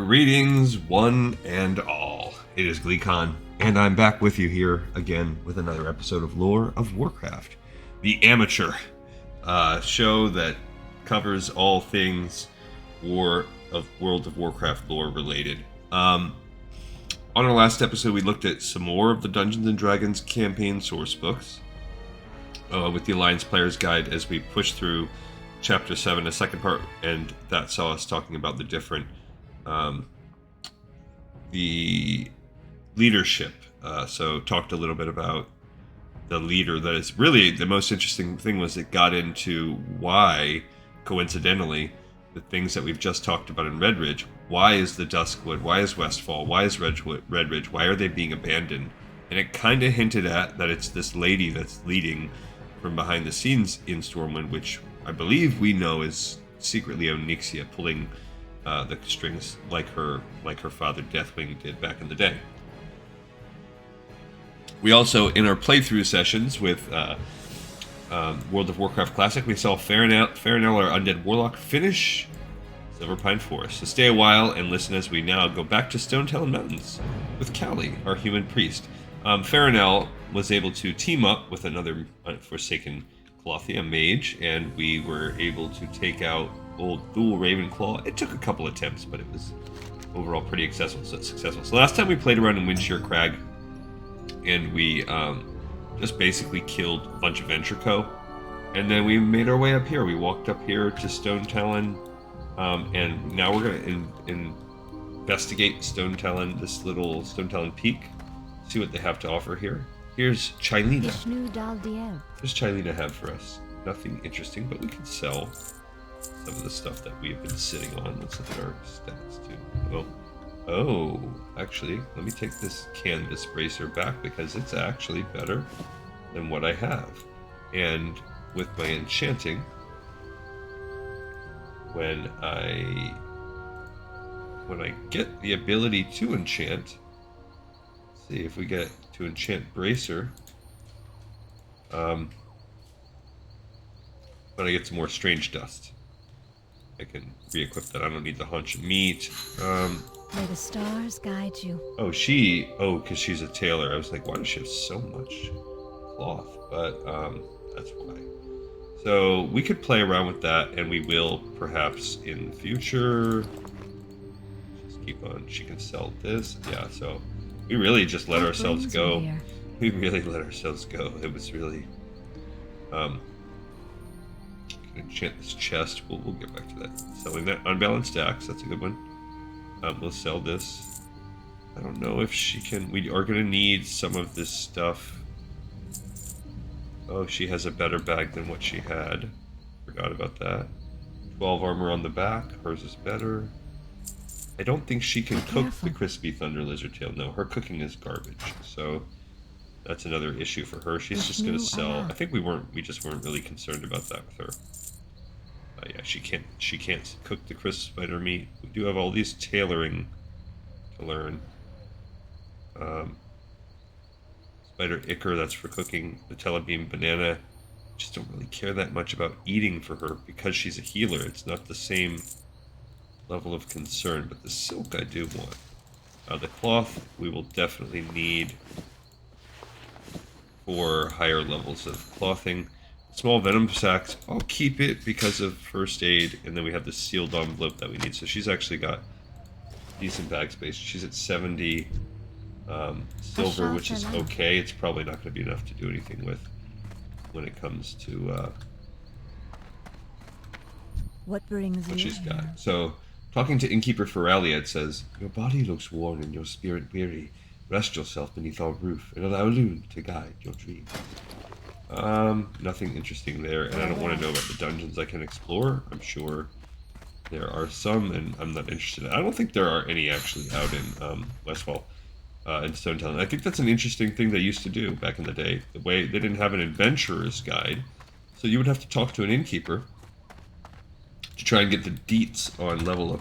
Greetings, one and all. It is GleeCon, and I'm back with you here again with another episode of Lore of Warcraft, the amateur show that covers all things World of Warcraft lore related. On our last episode, we looked at some more of the Dungeons and Dragons campaign source books with the Alliance Player's Guide as we pushed through Chapter 7, the second part, and that saw us talking about the different the leadership. So talked a little bit about the leader. That is really the most interesting thing was it got into why, coincidentally, the things that we've just talked about in Red Ridge. Why is the Duskwood? Why is Westfall? Why is Red Ridge? Why are they being abandoned? And it kind of hinted at that it's this lady that's leading from behind the scenes in Stormwind, which I believe we know is secretly Onyxia, pulling the strings like her father Deathwing did back in the day. We also, in our playthrough sessions with World of Warcraft Classic, we saw Farinell, our undead warlock, finish Silverpine Forest. So stay a while and listen as we now go back to Stonetalon Mountains with Callie, our human priest. Farinell was able to team up with another Forsaken Clothia mage, and we were able to take out old Thule Ravenclaw. It took a couple attempts, but it was overall pretty successful. So last time we played around in Windshear Crag, and we just basically killed a bunch of Ventrico, and then we made our way up here. We walked up here to Stonetalon, and now we're going to investigate Stonetalon, this little Stonetalon Peak, see what they have to offer here. Here's Chilena. What does Chilena have for us? Nothing interesting, but we can sell some of the stuff that we have been sitting on. Let's look at our stats too. Oh, actually, let me take this canvas bracer back because it's actually better than what I have. And with my enchanting, when I get the ability to enchant, let's see if we get to enchant bracer. When I get some more strange dust, I can re-equip that. I don't need the haunch of meat. May the stars guide you. Because she's a tailor. I was like, why does she have so much cloth? But that's why. So we could play around with that, and we will perhaps in the future. Just keep on. She can sell this. Yeah, so we really just let ourselves go. We really let ourselves go. It was really enchant this chest. We'll get back to that. Selling that unbalanced axe, that's a good one. We'll sell this. I don't know if she can. We are going to need some of this stuff. Oh, she has a better bag than what she had. Forgot about that. 12 armor on the back. Hers is better. I don't think she can cook the crispy thunder lizard tail. No, her cooking is garbage. So that's another issue for her. She's just going to sell. I think we just weren't really concerned about that with her. Yeah, she can't cook the crisp spider meat. We do have all these tailoring to learn. Spider ichor, that's for cooking. The telebeam banana. Just don't really care that much about eating for her because she's a healer. It's not the same level of concern, but the silk I do want. The cloth we will definitely need for higher levels of clothing. Small venom sacks, I'll keep it because of first aid, and then we have the sealed envelope that we need. So she's actually got decent bag space. She's at 70 silver, which is okay. It's probably not going to be enough to do anything with when it comes to what she's got. So, talking to Innkeeper Ferralia, it says, "Your body looks worn and your spirit weary. Rest yourself beneath our roof and allow Lune to guide your dreams." Nothing interesting there, and I don't want to know about the dungeons I can explore. I'm sure there are some, and I'm not interested. I don't think there are any actually out in Westfall, in Stonetalon. I think that's an interesting thing they used to do back in the day. The way they didn't have an adventurer's guide, so you would have to talk to an innkeeper to try and get the deets on level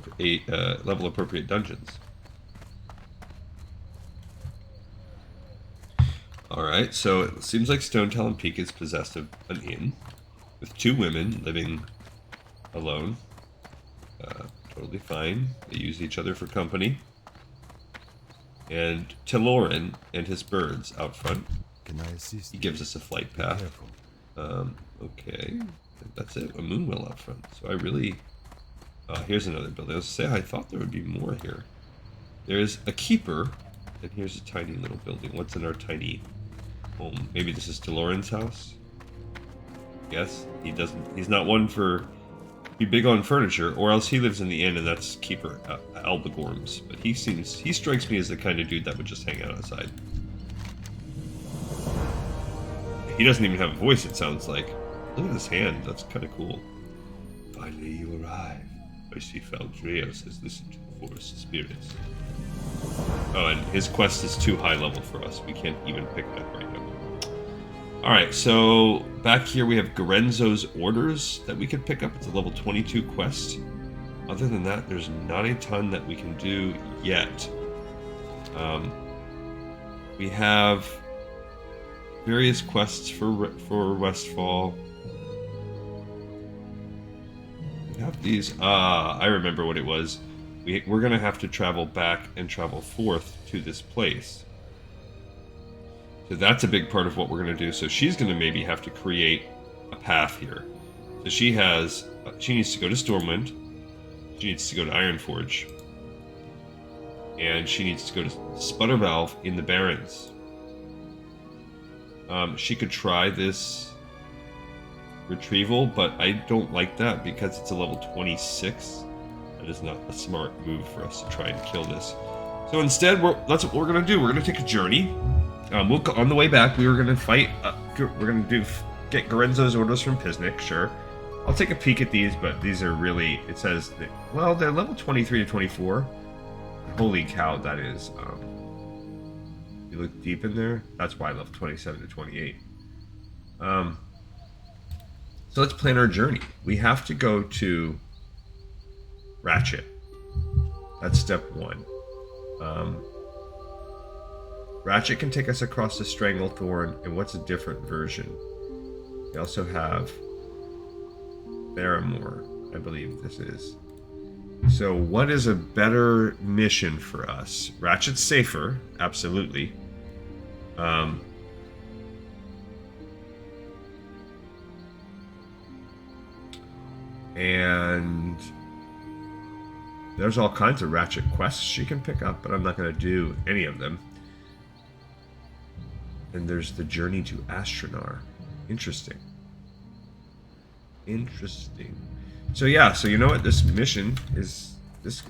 appropriate dungeons. Alright, so it seems like Stonetalon Peak is possessed of an inn with two women living alone. Totally fine. They use each other for company. And Teloran and his birds out front. Can I assist? He gives us a flight path. Careful. Okay. That's it. A moonwell out front. So I really... here's another building. I was going to say, I thought there would be more here. There's a keeper. And here's a tiny little building. What's in our tiny home? Maybe this is Teloran's house? Yes. He's not one for... be big on furniture, or else he lives in the inn, and that's Keeper Albagorm's. But he strikes me as the kind of dude that would just hang out outside. He doesn't even have a voice, it sounds like. Look at his hand, that's kind of cool. Finally you arrive. I see Faldreos has listened to the forest spirits. Oh, and his quest is too high level for us. We can't even pick that right now. Alright, so back here we have Garenzo's Orders that we could pick up. It's a level 22 quest. Other than that, there's not a ton that we can do yet. We have various quests for Westfall. We have these. I remember what it was. We're going to have to travel back and travel forth to this place. So that's a big part of what we're going to do. So she's going to maybe have to create a path here. So she needs to go to Stormwind. She needs to go to Ironforge. And she needs to go to Sputtervalve in the Barrens. She could try this retrieval, but I don't like that because it's a level 26. That is not a smart move for us to try and kill this. So instead, that's what we're going to do. We're going to take a journey. On the way back, we were going to fight. We're going to get Garenzo's Orders from Piznik, sure. I'll take a peek at these, but these are really, it says, well, they're level 23 to 24. Holy cow, that is. You look deep in there? That's why I love 27 to 28. So let's plan our journey. We have to go to Ratchet. That's step one. Ratchet can take us across the Stranglethorn, and what's a different version? We also have Barrymore, I believe this is. So what is a better mission for us? Ratchet's safer, absolutely. And there's all kinds of Ratchet quests she can pick up, but I'm not going to do any of them. And there's the journey to Astronar. Interesting. So yeah, so you know what this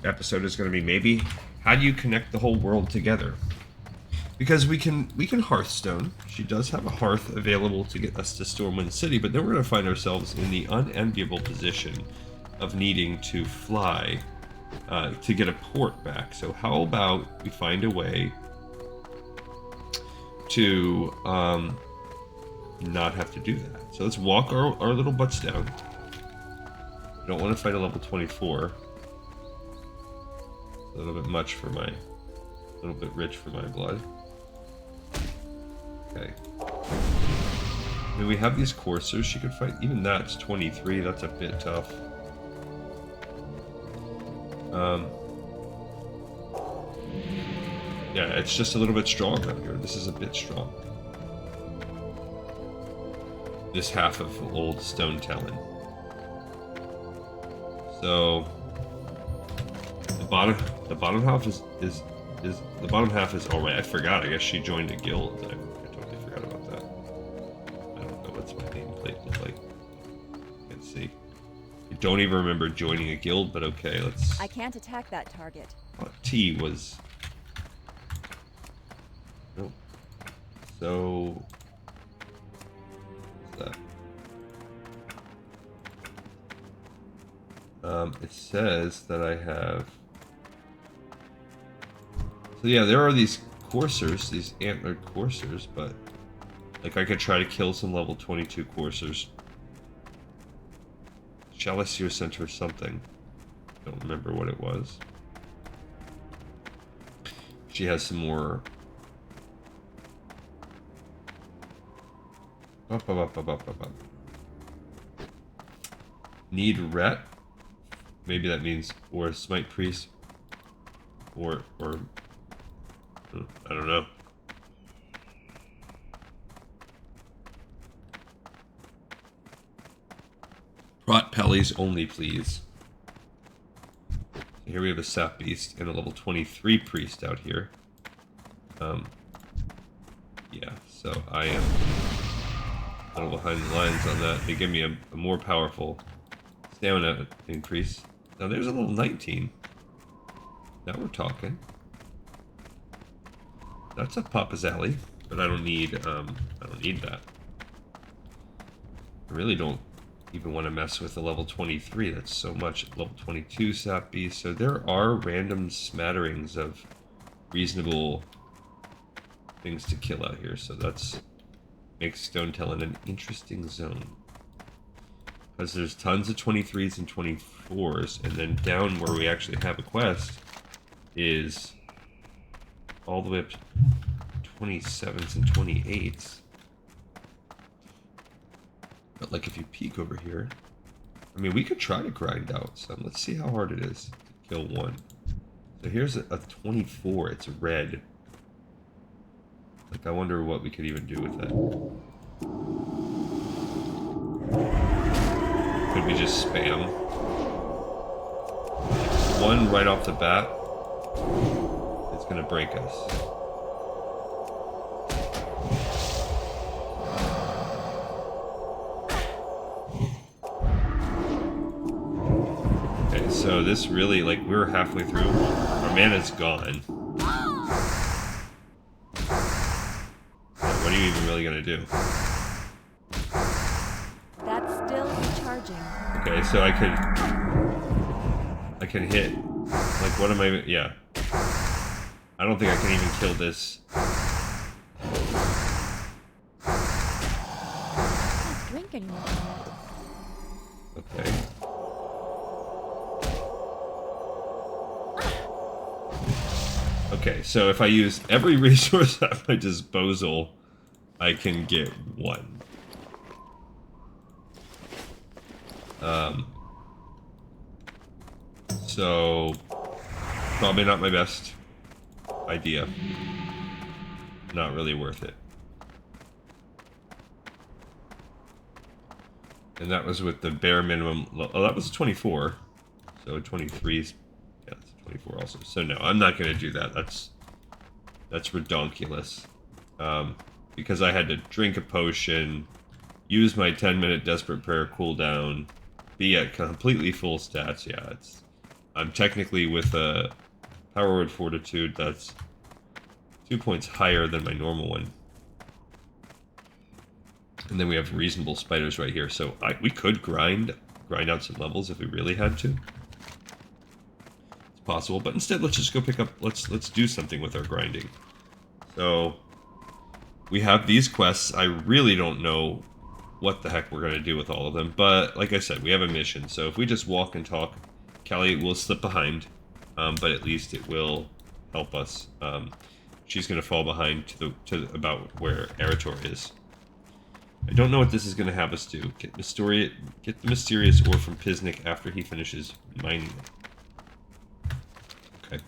episode is going to be, maybe how do you connect the whole world together? Because we can Hearthstone. She does have a hearth available to get us to Stormwind City, but then we're going to find ourselves in the unenviable position of needing to fly to get a port back. So how about we find a way to not have to do that. So let's walk our little butts down. I don't want to fight a level 24. A little bit much for a little bit rich for my blood. Okay. I mean, we have these coursers she could fight. Even that's 23. That's a bit tough. Yeah, it's just a little bit strong out here. This is a bit strong. This half of old Stonetalon. So the bottom half is the bottom half is alright. I forgot. I guess she joined a guild. I totally forgot about that. I don't know what's my nameplate look like. Can't see. I don't even remember joining a guild, but okay, let's. I can't attack that target. T was. Nope. So. What's that? It says that I have. So yeah, there are these coursers, these antlered coursers, but like I could try to kill some level 22 coursers. Chalice sent her something. Don't remember what it was. She has some more. Need ret maybe that means or a smite priest, or I don't know. Rot Pellies only, please. Here we have a sap beast and a level 23 priest out here. Yeah, so I am a little behind the lines on that. They give me a more powerful stamina increase. Now there's a little 19. Now we're talking. That's a Papa's Alley, but I don't need that. I really don't even want to mess with the level 23. That's so much. Level 22 sap beast. So there are random smatterings of reasonable things to kill out here. So that's makes Stonetalon an interesting zone. Because there's tons of 23s and 24s, and then down where we actually have a quest is all the way up to 27s and 28s. But like if you peek over here, I mean, we could try to grind out some. Let's see how hard it is to kill one. So here's a 24. It's red. Like, I wonder what we could even do with that. Could we just spam? One right off the bat, it's gonna break us. Okay, so this really, like, we're halfway through. Our mana's gone. What are you even really gonna do? That's still recharging. Okay, so I can hit. Like, what am I? Yeah. I don't think I can even kill this. I can't drink anymore. Okay. Okay, so if I use every resource at my disposal, I can get one. So probably not my best idea. Not really worth it. And that was with the bare minimum. Oh, that was 24. So 23's. Yeah, that's 24 also. So no, I'm not going to do that. That's redonkulous. Because I had to drink a potion, use my 10-minute Desperate Prayer cooldown, be at completely full stats. Yeah, I'm technically with a Power Word Fortitude that's 2 points higher than my normal one. And then we have reasonable spiders right here. So we could grind out some levels if we really had to. It's possible, but instead let's just go pick up. Let's do something with our grinding. So we have these quests. I really don't know what the heck we're gonna do with all of them, but like I said, we have a mission. So if we just walk and talk, Callie will slip behind, but at least it will help us. She's gonna fall behind to about where Eritor is. I don't know what this is going to have us do. Get the mysterious ore from Pisnik after he finishes mining it. Okay.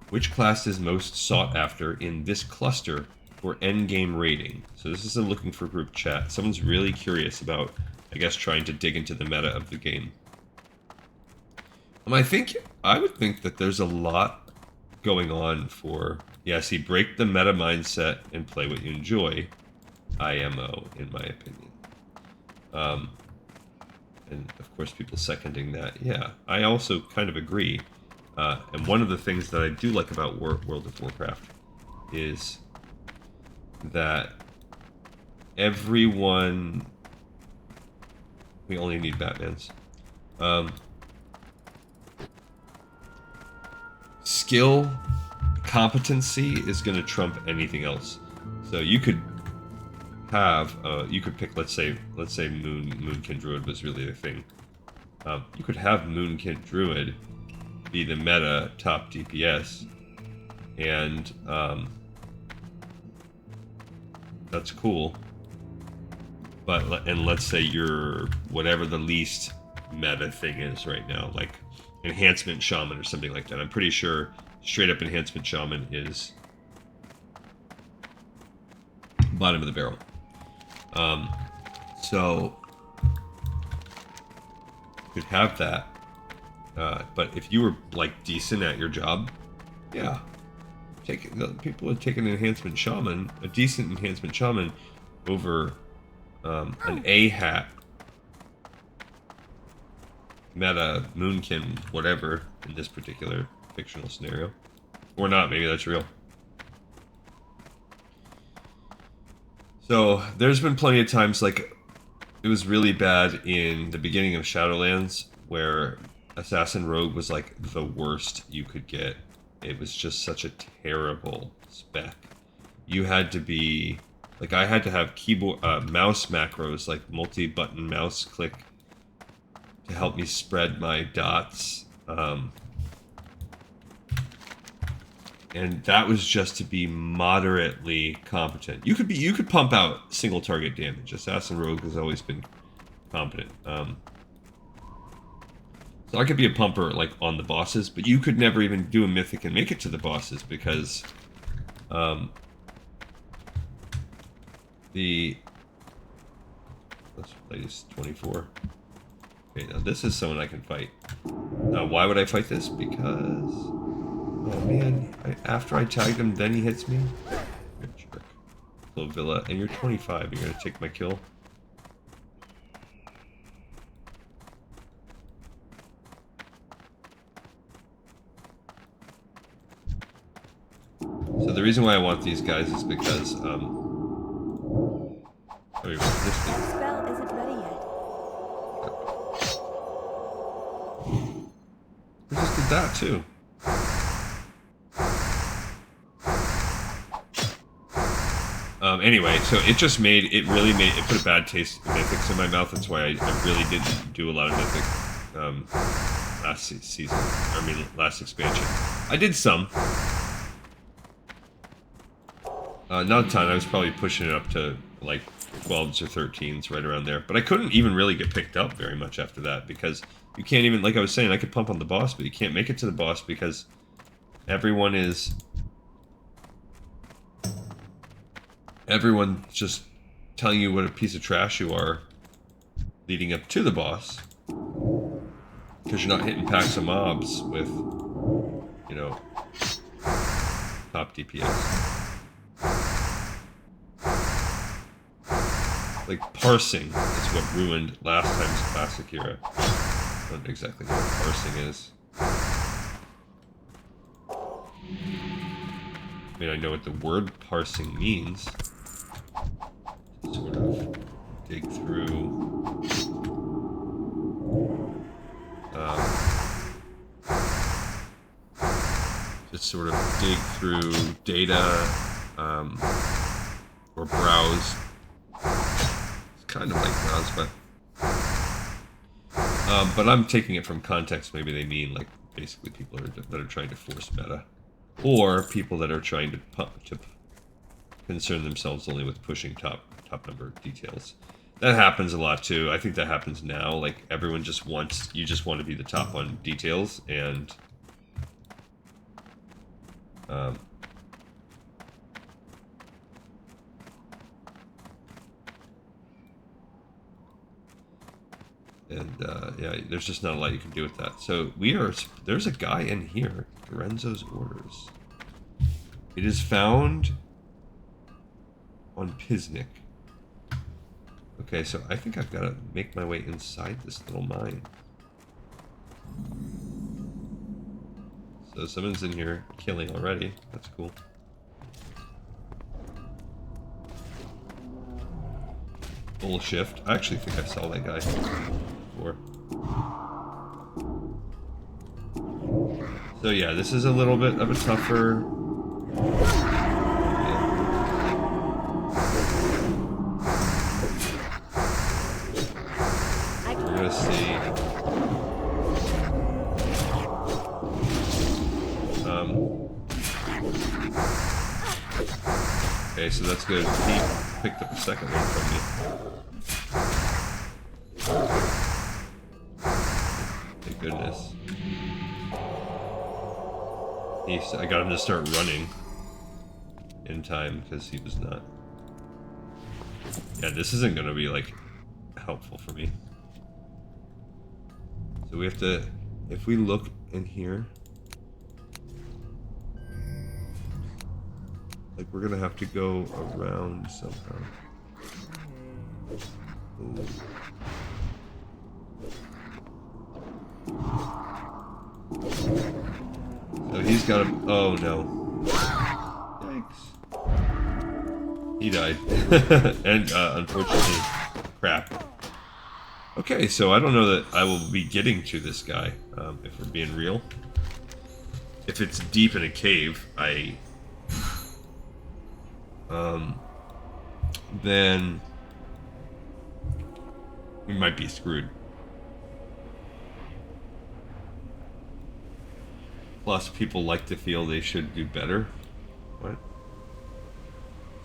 Which class is most sought after in this cluster for endgame rating? So this is a looking for group chat. Someone's really curious about, I guess, trying to dig into the meta of the game. I would think that there's a lot going on for, yeah, see, break the meta mindset and play what you enjoy. IMO, in my opinion. And of course people seconding that. Yeah, I also kind of agree. And one of the things that I do like about World of Warcraft is that everyone... We only need Batmans. Skill, competency is going to trump anything else. So you could have you could pick, let's say Moonkin Druid was really the thing. You could have Moonkin Druid be the meta top DPS, and that's cool. But let's say you're whatever the least meta thing is right now, like enhancement shaman or something like that. I'm pretty sure straight up enhancement shaman is bottom of the barrel. So you could have that, but if you were like decent at your job, yeah, people would take an enhancement shaman, a decent enhancement shaman, over an A hat meta moonkin whatever in this particular fictional scenario, or not. Maybe that's real. So there's been plenty of times, like it was really bad in the beginning of Shadowlands where Assassin Rogue was like the worst you could get. It was just such a terrible spec. You had to be like, I had to have keyboard mouse macros, like multi-button mouse click, to help me spread my dots. And that was just to be moderately competent. You could pump out single target damage. Assassin Rogue has always been competent. So I could be a pumper like on the bosses, but you could never even do a mythic and make it to the bosses because let's play this 24. Okay, now this is someone I can fight. Now, why would I fight this? Because, oh man, after I tagged him, then he hits me. You're a jerk. Little Villa, and you're 25. You're gonna take my kill. So the reason why I want these guys is because, The spell isn't ready yet. we just did that too. Anyway, so it put a bad taste of mythics in my mouth. That's why I really didn't do a lot of mythic last expansion. I did some. Not a ton. I was probably pushing it up to like 12s or 13s, right around there. But I couldn't even really get picked up very much after that because you can't even, like I was saying, I could pump on the boss, but you can't make it to the boss because everyone's just telling you what a piece of trash you are leading up to the boss because you're not hitting packs of mobs with, you know, top DPS. Like, parsing is what ruined last time's Classic era. I don't know exactly what parsing is. I mean, I know what the word parsing means. Sort of dig through... just sort of dig through data, or browse. Kind of like browse, but I'm taking it from context. Maybe they mean like basically people that are trying to force meta, or people that are trying to concern themselves only with pushing top number details. That happens a lot too. I think that happens now. Like everyone just wants, you just want to be the top on details, and yeah, there's just not a lot you can do with that. So there's a guy in here, Lorenzo's Orders. It is found on Pisnik. Okay, so I think I've got to make my way inside this little mine. So someone's in here killing already. That's cool. Full shift. I actually think I saw that guy before. So yeah, this is a little bit of a tougher... We're gonna see... Okay, so that's good. He picked up the second one from me. Thank goodness. I got him to start running in time because he was not. Yeah, this isn't gonna be like helpful for me. So we have to, if we look in here, like we're gonna have to go around somehow. Ooh. So he's got a, oh no. Yikes. He died. And unfortunately, crap. Okay, so I don't know that I will be getting to this guy, if we're being real. If it's deep in a cave, then we might be screwed. Plus, people like to feel they should do better. What?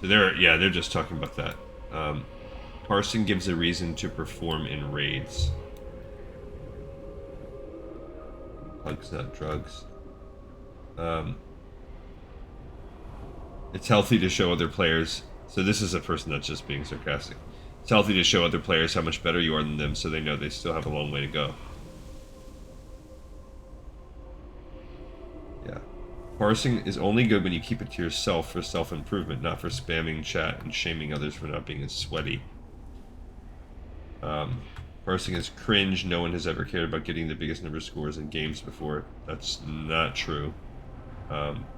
So they're just talking about that. Parsing gives a reason to perform in raids. Plugs, not drugs. It's healthy to show other players. So this is a person that's just being sarcastic. It's healthy to show other players how much better you are than them, so they know they still have a long way to go. Yeah. Parsing is only good when you keep it to yourself for self-improvement, not for spamming chat and shaming others for not being as sweaty. Parsing is cringe. No one has ever cared about getting the biggest number of scores in games before. That's not true.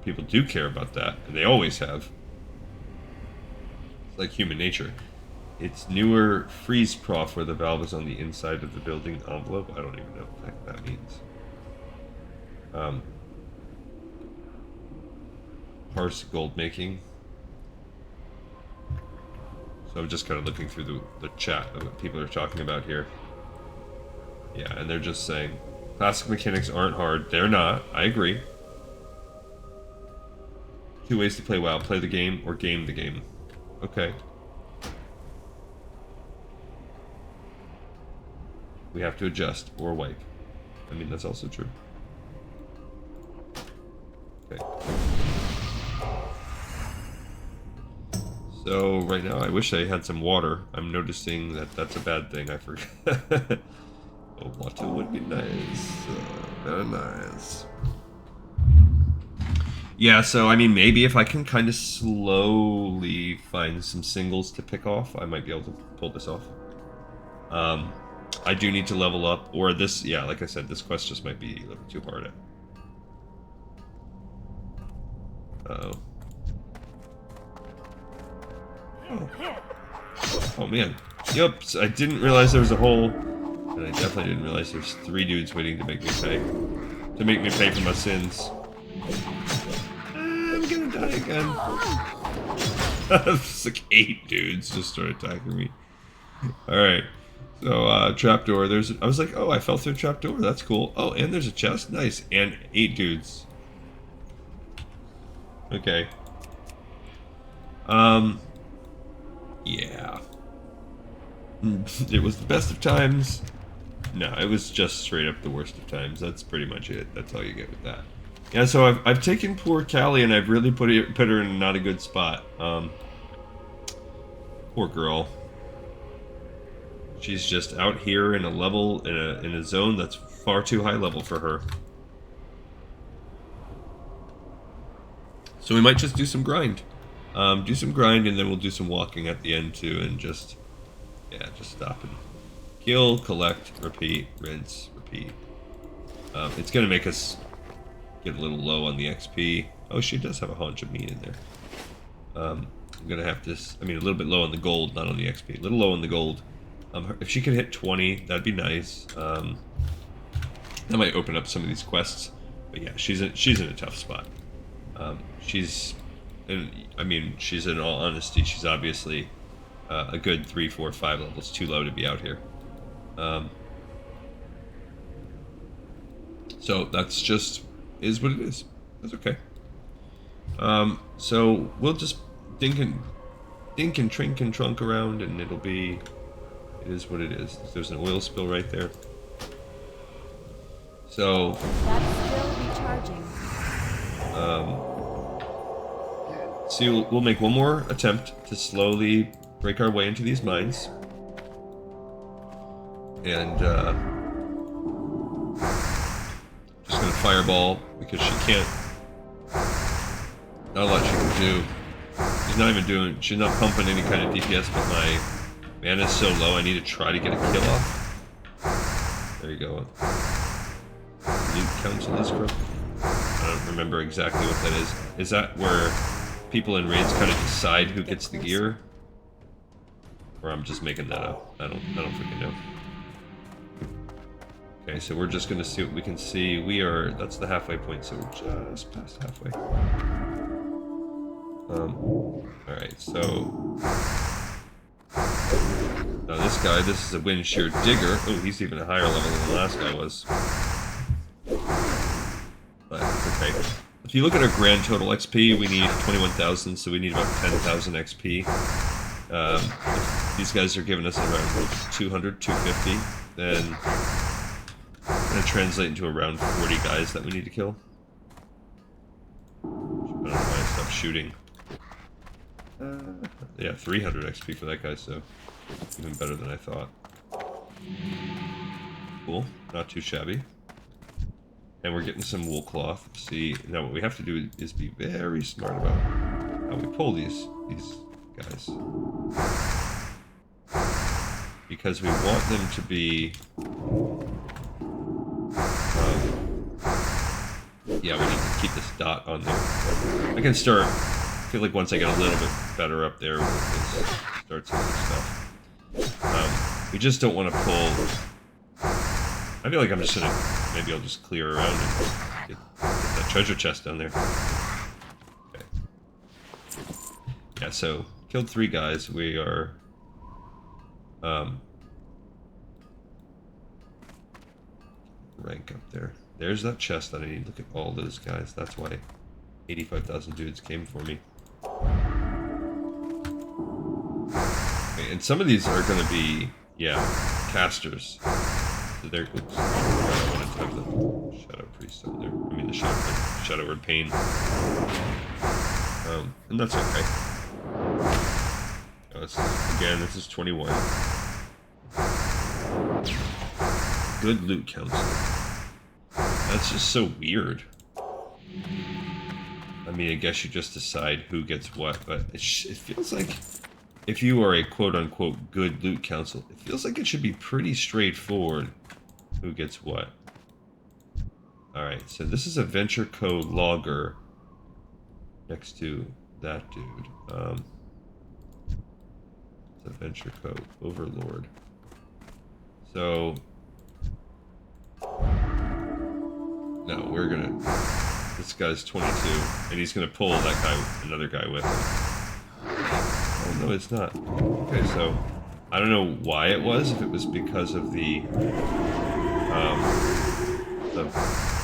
People do care about that, and they always have. It's like human nature. It's newer freeze prof where the valve is on the inside of the building envelope. I don't even know what the heck that means. Parse gold making. So I'm just kind of looking through the chat of what people are talking about here. Yeah, and they're just saying, classic mechanics aren't hard. They're not. I agree. 2 ways to play WoW. Play the game or game the game. Okay. We have to adjust or wipe. I mean, that's also true. Okay. So right now, I wish I had some water. I'm noticing that that's a bad thing. I forgot. Oh, water would be nice. Very nice. Yeah, so I mean, maybe if I can kind of slowly find some singles to pick off, I might be able to pull this off. I do need to level up, or this, yeah, like I said, this quest just might be a little too hard. Uh-oh. Oh man. Yep, I didn't realize there was a hole, and I definitely didn't realize there's 3 dudes waiting to make me pay. To make me pay for my sins. I'm gonna die again. It's like 8 dudes just started attacking me. Alright. So, trapdoor. I was like, oh, I fell through a trapdoor. That's cool. Oh, and there's a chest. Nice. And 8 dudes. Okay. Yeah. It was the best of times. No, it was just straight up the worst of times. That's pretty much it. That's all you get with that. Yeah, so I've taken poor Callie and I've really put her in not a good spot. Poor girl. She's just out here in a level in a zone that's far too high level for her. So we might just do some grind. Do some grind and then we'll do some walking at the end too, and just stop and kill, collect, repeat, rinse, repeat. It's gonna make us get a little low on the XP. Oh, she does have a haunch of meat in there. I'm gonna have to, a little bit low on the gold, not on the XP. A little low on the gold. If she could hit 20, that'd be nice. That might open up some of these quests. But yeah, she's in a tough spot. She's in all honesty, she's obviously a good 3, 4, 5 levels too low to be out here. So that's just is what it is. That's okay. So we'll just dink and trink and trunk around, and it is what it is. There's an oil spill right there. So, That's still recharging. see, we'll make one more attempt to slowly break our way into these mines. And, just gonna fireball because she can't. Not a lot she can do. She's not pumping any kind of DPS, but my mana's so low I need to try to get a kill off. There you go. Loot counts in this group. I don't remember exactly what that is. Is that where people in raids kind of decide who gets the gear? Or I'm just making that up. I don't freaking know. Okay, so we're just gonna see what we can see. That's the halfway point, so we're just past halfway. Alright, so now this is a wind shear digger. Oh, he's even a higher level than the last guy was. But it's okay. If you look at our grand total XP, we need 21,000, so we need about 10,000 XP. If these guys are giving us around 200, 250, then it's gonna translate into around 40 guys that we need to kill. I don't know why I stopped shooting. Yeah, 300 XP for that guy, so even better than I thought. Cool, not too shabby. And we're getting some wool cloth. See, now what we have to do is be very smart about how we pull these guys. Because we want them to be... yeah, we need to keep this dot on there. I can start... I feel like once I get a little bit better up there, we'll start some other stuff. We just don't want to pull... I feel like I'm just gonna... Maybe I'll just clear around and get that treasure chest down there. Okay. Yeah, so, killed 3 guys. We are... rank up there. There's that chest that I need. Look at all those guys. That's why 85,000 dudes came for me. Okay, and some of these are going to be, yeah, casters. So they're, oops, I wanted to have the Shadow Priest on there. I mean the Shadow Word Pain. And that's okay. Again, this is 21. Good loot council. That's just so weird. I mean, I guess you just decide who gets what, but it feels like if you are a quote-unquote good loot council, it feels like it should be pretty straightforward who gets what. Alright, so this is a Venture Co. logger next to that dude. It's a Venture Co. overlord. So... no, we're gonna... This guy's 22, and he's gonna pull that guy, another guy with him. Oh, no, it's not. Okay, so... I don't know why it was, if it was because of the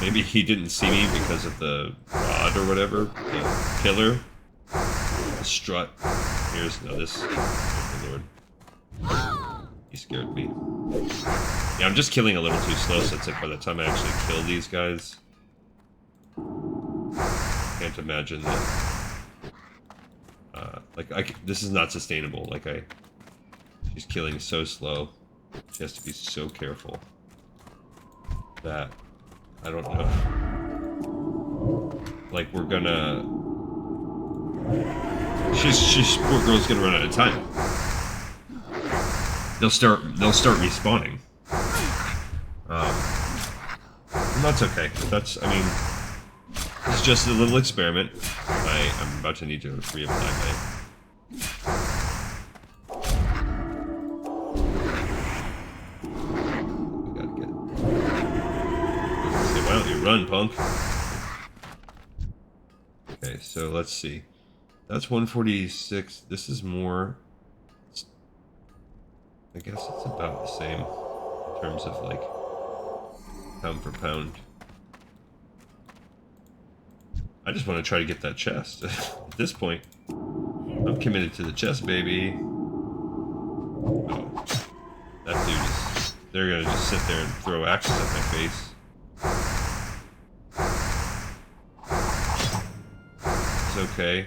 maybe he didn't see me because of the rod or whatever, the pillar, the strut. This, oh Lord. He scared me. Yeah, I'm just killing a little too slow, so it's like by the time I actually kill these guys, can't imagine that, this is not sustainable, she's killing so slow, she has to be so careful, that, I don't know, we're gonna, poor girl's gonna run out of time. They'll start respawning. And that's okay. It's just a little experiment. I'm about to need to reapply my... We gotta get... Why don't you run, punk? Okay, so let's see. That's 146. This is more... I guess it's about the same in terms of pound for pound. I just want to try to get that chest. At this point, I'm committed to the chest, baby. Oh, that dude is... They're gonna just sit there and throw axes at my face. okay.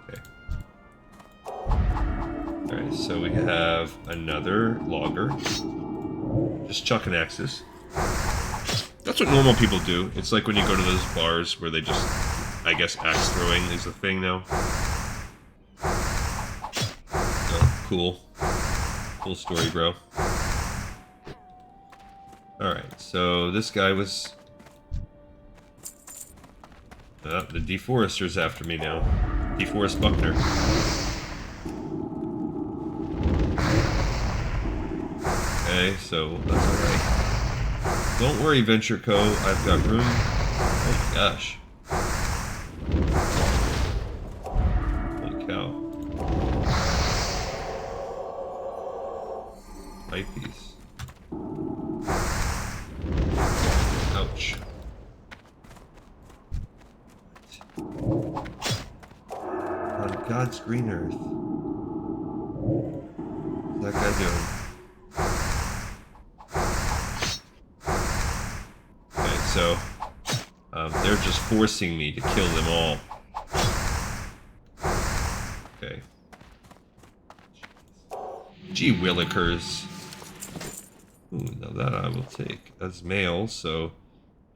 Okay. Alright, so we have another logger. Just chucking axes. That's what normal people do. It's like when you go to those bars where they just, I guess, axe throwing is a thing now. Oh, cool. Cool story, bro. Alright, so this guy was... the deforester's after me now. Deforest Buckner. Okay, so that's alright. Don't worry, Venture Co. I've got room. Oh my gosh. Holy cow. Eyepiece. Ouch. On God's green earth. What's that guy doing? Okay, so they're just forcing me to kill them all. Okay. Gee willikers. Ooh, now that I will take as mail, so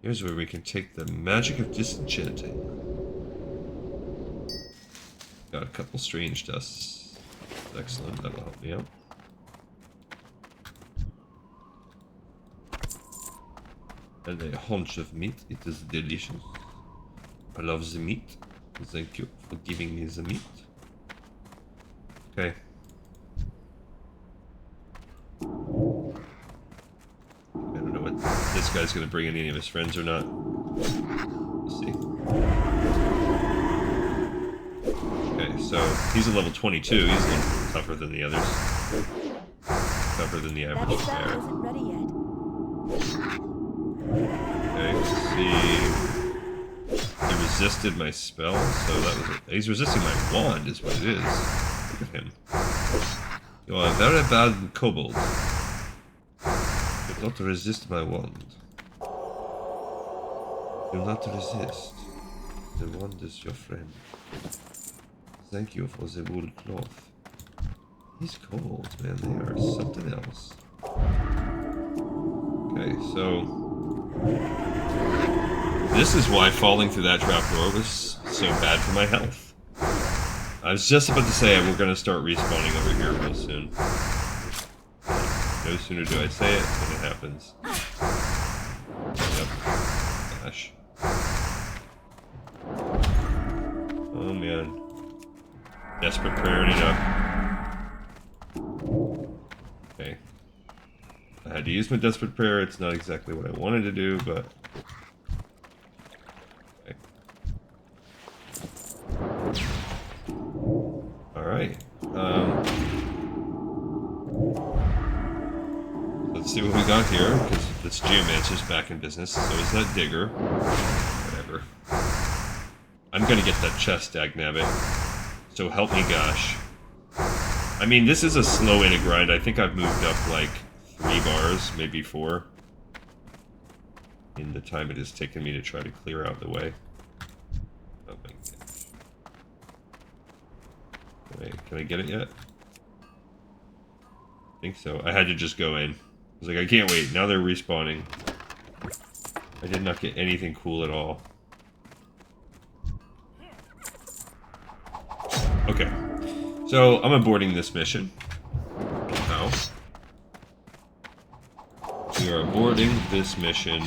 here's where we can take the magic of disenchanting. Got a couple strange dusts. Excellent, that'll help me out. And a haunch of meat, it is delicious. I love the meat. Thank you for giving me the meat. Okay. I don't know what this guy's gonna bring any of his friends or not. We'll see. Okay, so he's a level 22. He's a little tougher than the others. Tougher than the average That bear. isn't ready yet. Okay, let's see. He resisted my spell, so that was it. He's resisting my wand, is what it is. Look at him. You are a very bad kobold. Do not resist my wand. Do not resist. The wand is your friend. Thank you for the wool cloth. These kobolds, man, they are something else. Okay, so... this is why falling through that trapdoor was so bad for my health. I was just about to say we're going to start respawning over here real soon. No sooner do I say it than it happens. Yep. Gosh. Oh man. Desperate prayer it up. Okay. I had to use my desperate prayer. It's not exactly what I wanted to do, but... okay. Alright. Let's see what we got here, because this Geomancer's back in business. So is that Digger. Whatever. I'm gonna get that chest, dagnabbit. So help me gosh. I mean, this is a slow way to grind. I think I've moved up like 3 bars, maybe 4. In the time it has taken me to try to clear out the way. Oh my gosh. Wait, can I get it yet? I think so. I had to just go in. I was like, I can't wait. Now they're respawning. I did not get anything cool at all. Okay. So, I'm aborting this mission. How? We are aborting this mission.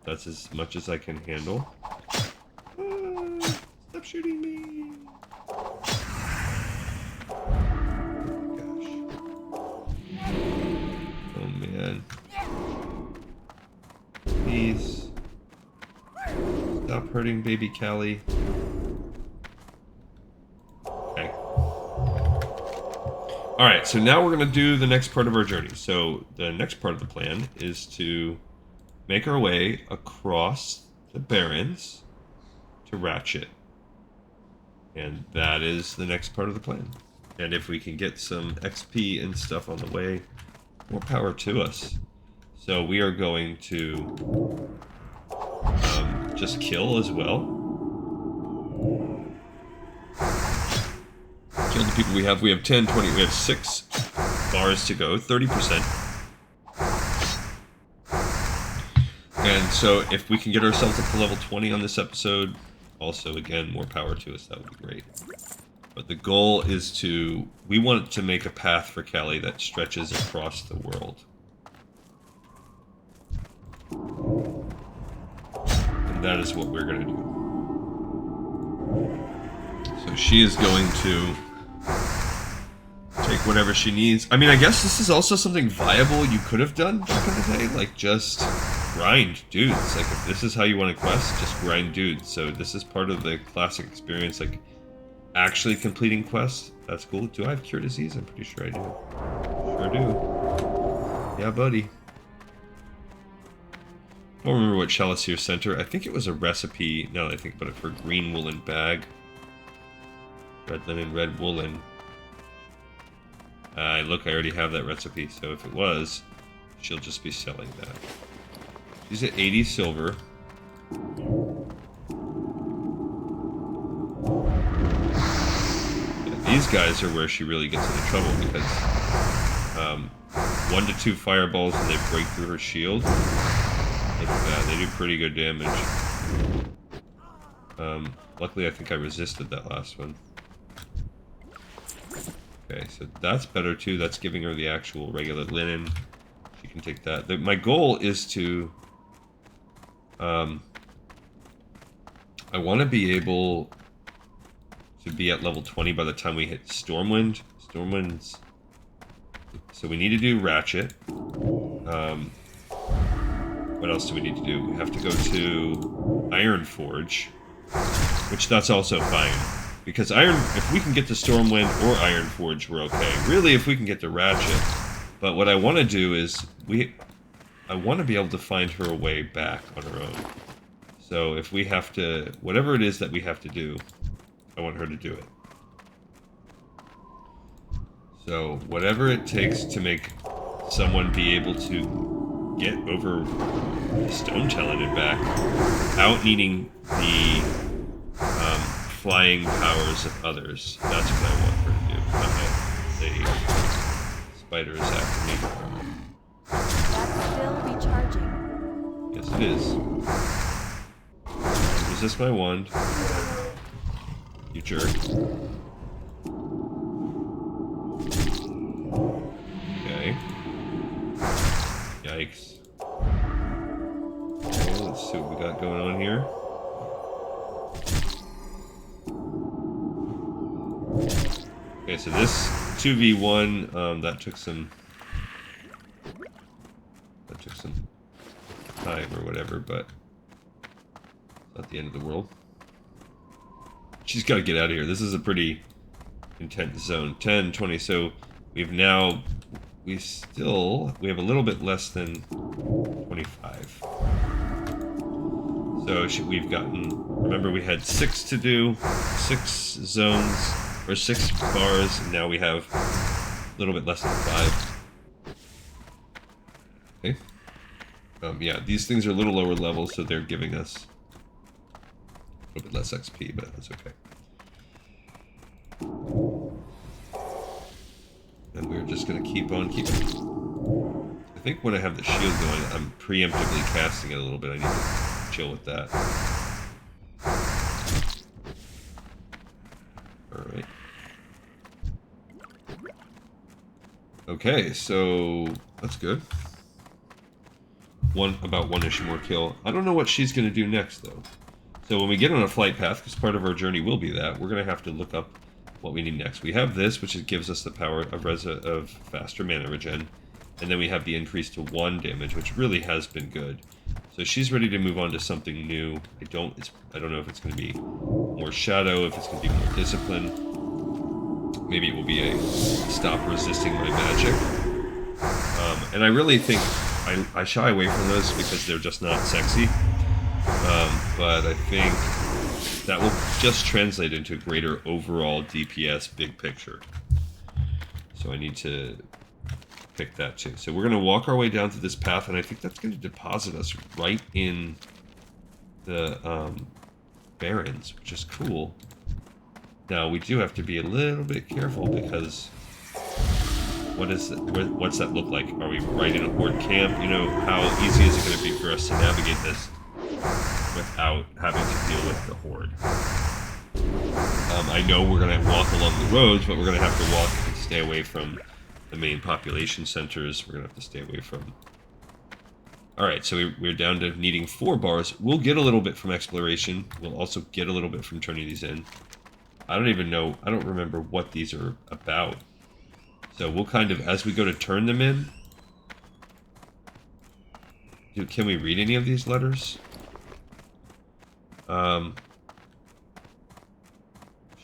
That's as much as I can handle. Stop shooting me! Oh man. Please. Stop hurting baby Callie. Okay. Alright, so now we're going to do the next part of our journey. So the next part of the plan is to make our way across the Barrens to Ratchet. And that is the next part of the plan. And if we can get some XP and stuff on the way, more power to us. So we are going to just kill as well. Kill the people we have. We have 10, 20, we have 6 bars to go, 30%. And so if we can get ourselves up to level 20 on this episode, also, again, more power to us, that would be great. But the goal is to, we want to make a path for Callie that stretches across the world. And that is what we're going to do. So she is going to take whatever she needs. I mean, I guess this is also something viable you could have done back in the day, like just grind dudes. Like if this is how you want to quest, just grind dudes. So this is part of the classic experience, like actually completing quests. That's cool. Do I have Cure Disease? I'm pretty sure I do. Sure do. Yeah, buddy. I don't remember what Chalice here sent her. I think it was a recipe, now that I think about it, for green woolen bag. Red linen, red woolen. Look, I already have that recipe, so if it was, she'll just be selling that. She's at 80 silver. Yeah, these guys are where she really gets into trouble because 1 to 2 fireballs and they break through her shield. They do pretty good damage. Luckily, I think I resisted that last one. Okay, so that's better too. That's giving her the actual regular linen. She can take that. My goal is to... I want to be able to be at level 20 by the time we hit Stormwind. Stormwind's... So we need to do Ratchet. What else do we need to do? We have to go to Ironforge, which that's also fine. Because if we can get to Stormwind or Ironforge, we're okay. Really, if we can get to Ratchet. But what I want to do is, I want to be able to find her a way back on her own. So if we have to, whatever it is that we have to do, I want her to do it. So whatever it takes to make someone be able to get over Stonetalon and back, without needing the flying powers of others. That's what I want her to do. The spider is after me. That's still recharging. Yes, it is. Resist my wand. You jerk. Okay. Yikes. Okay, let's see what we got going on here. Okay, so this 2v1, that took some time or whatever, but it's not the end of the world. She's got to get out of here. This is a pretty intense zone. 10, 20, so we have a little bit less than 25. So we've gotten, remember we had 6 to do, 6 zones, or 6 bars, and now we have a little bit less than 5. Okay. Yeah, these things are a little lower level, so they're giving us a little bit less XP, but that's okay. And we're just going to keep on keeping. I think when I have the shield going, I'm preemptively casting it a little bit. I need to chill with that. Alright. Okay, so that's good. About one-ish more kill. I don't know what she's going to do next, though. So when we get on a flight path, because part of our journey will be that, we're going to have to look up what we need next. We have this, which gives us the power of faster mana regen, and then we have the increase to 1 damage, which really has been good. So she's ready to move on to something new. I don't know if it's going to be more shadow, if it's going to be more discipline. Maybe it will be a stop resisting my magic. And I really think I shy away from those because they're just not sexy. But I think that will just translate into greater overall DPS big picture. So I need to pick that too. So we're going to walk our way down through this path, and I think that's going to deposit us right in the Barrens, which is cool. Now, we do have to be a little bit careful because what's that look like? Are we right in a horde camp? You know, how easy is it going to be for us to navigate this without having to deal with the horde? I know we're going to walk along the roads, but we're going to have to walk and stay away from the main population centers. We're going to have to stay away from... Alright, so we're down to needing 4 bars. We'll get a little bit from exploration. We'll also get a little bit from turning these in. I don't even know... I don't remember what these are about. So we'll kind of, as we go to turn them in... Dude, can we read any of these letters?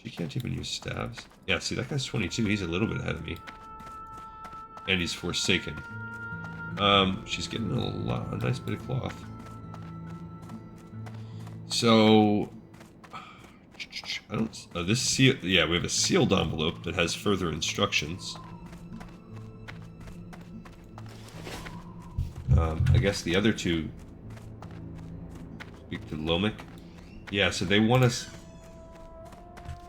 She can't even use stabs. Yeah, see, that guy's 22. He's a little bit ahead of me. And he's Forsaken. She's getting a nice bit of cloth. So... I don't... this seal... Yeah, we have a sealed envelope that has further instructions. I guess the other two... Speak to Lomic. Yeah, so they want us...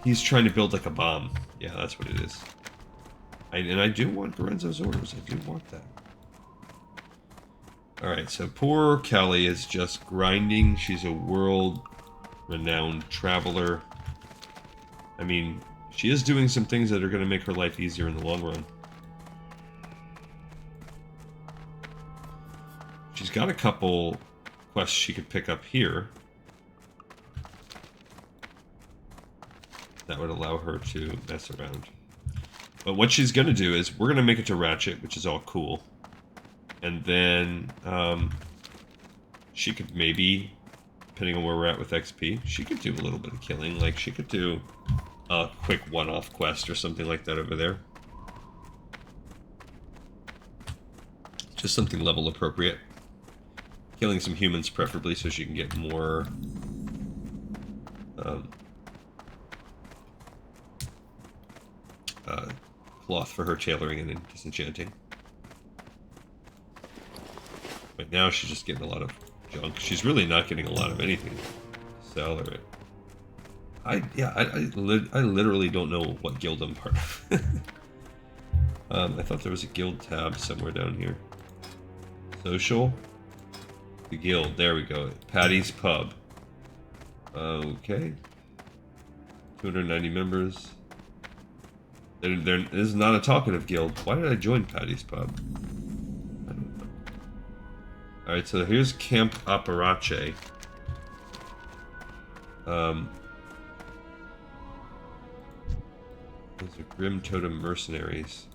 He's trying to build like a bomb. Yeah, that's what it is. And I do want Lorenzo's orders. I do want that. Alright, so poor Callie is just grinding. She's a world-renowned traveler. I mean, she is doing some things that are going to make her life easier in the long run. She's got a couple quests she could pick up here. That would allow her to mess around. But what she's going to do is, we're going to make it to Ratchet, which is all cool. And then, she could maybe, depending on where we're at with XP, she could do a little bit of killing. Like, she could do a quick one-off quest or something like that over there. Just something level appropriate. Killing some humans, preferably, so she can get more, cloth for her tailoring and disenchanting. But now she's just getting a lot of junk. She's really not getting a lot of anything to sell or it. I literally don't know what guild I'm part of. I thought there was a guild tab somewhere down here. Social. The guild. There we go. Patty's Pub. Okay. 290 members. There is not a talkative guild. Why did I join Patty's Pub? I don't know. Alright, so here's Camp Aparache. Those are Grim Totem mercenaries.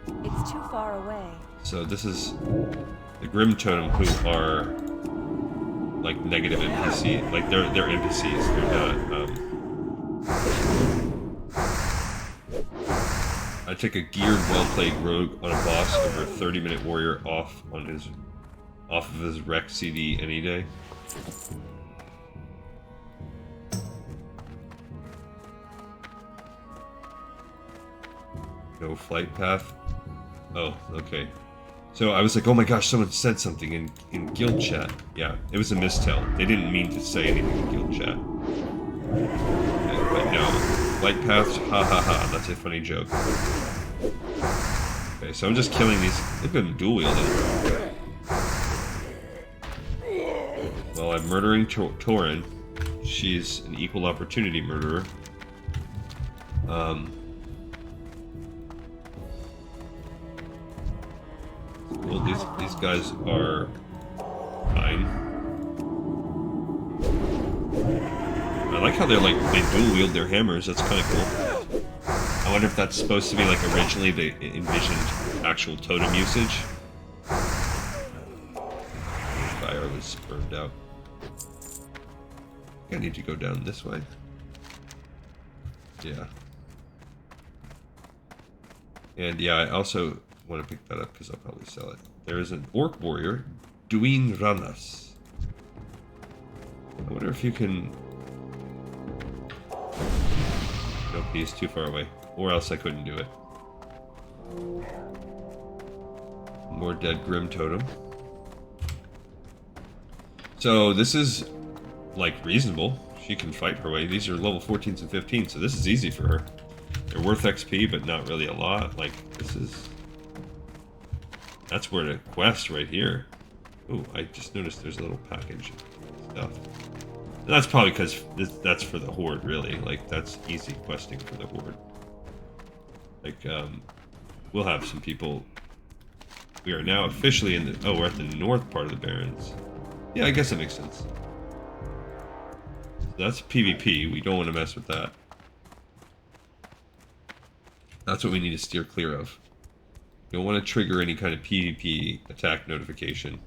It's too far away. So this is the Grim Totem, who are like negative NPC. Like they're NPCs. They're not. I take a geared, well-played rogue on a boss over a 30-minute warrior off of his rec CD any day. No flight path. Oh, okay. So I was like, oh my gosh, someone said something in guild chat. Yeah, it was a mistell. They didn't mean to say anything in guild chat. Okay, but no. Flight paths, ha ha ha, that's a funny joke. Okay, so I'm just killing these. They've been dual wielding. Well, I'm murdering Torin. She's an equal opportunity murderer. Well, these guys are fine. I like how they dual wield their hammers. That's kind of cool. I wonder if that's supposed to be like originally they envisioned actual totem usage. Fire was burned out. I need to go down this way. Yeah. And yeah, I also want to pick that up because I'll probably sell it. There is an orc warrior, Duin Ranas. I wonder if you can... Nope, he's too far away. Or else I couldn't do it. More dead Grim Totem. So this is, like, reasonable. She can fight her way. These are level 14s and 15s, so this is easy for her. They're worth XP, but not really a lot. Like, this is... That's where the quest right here. Ooh, I just noticed there's a little package stuff. And that's probably because that's for the Horde, really. Like, that's easy questing for the Horde. Like, we'll have some people... We are now officially in the... Oh, we're at the north part of the Barrens. Yeah, I guess that makes sense. So that's PvP. We don't want to mess with that. That's what we need to steer clear of. You don't want to trigger any kind of PvP attack notification.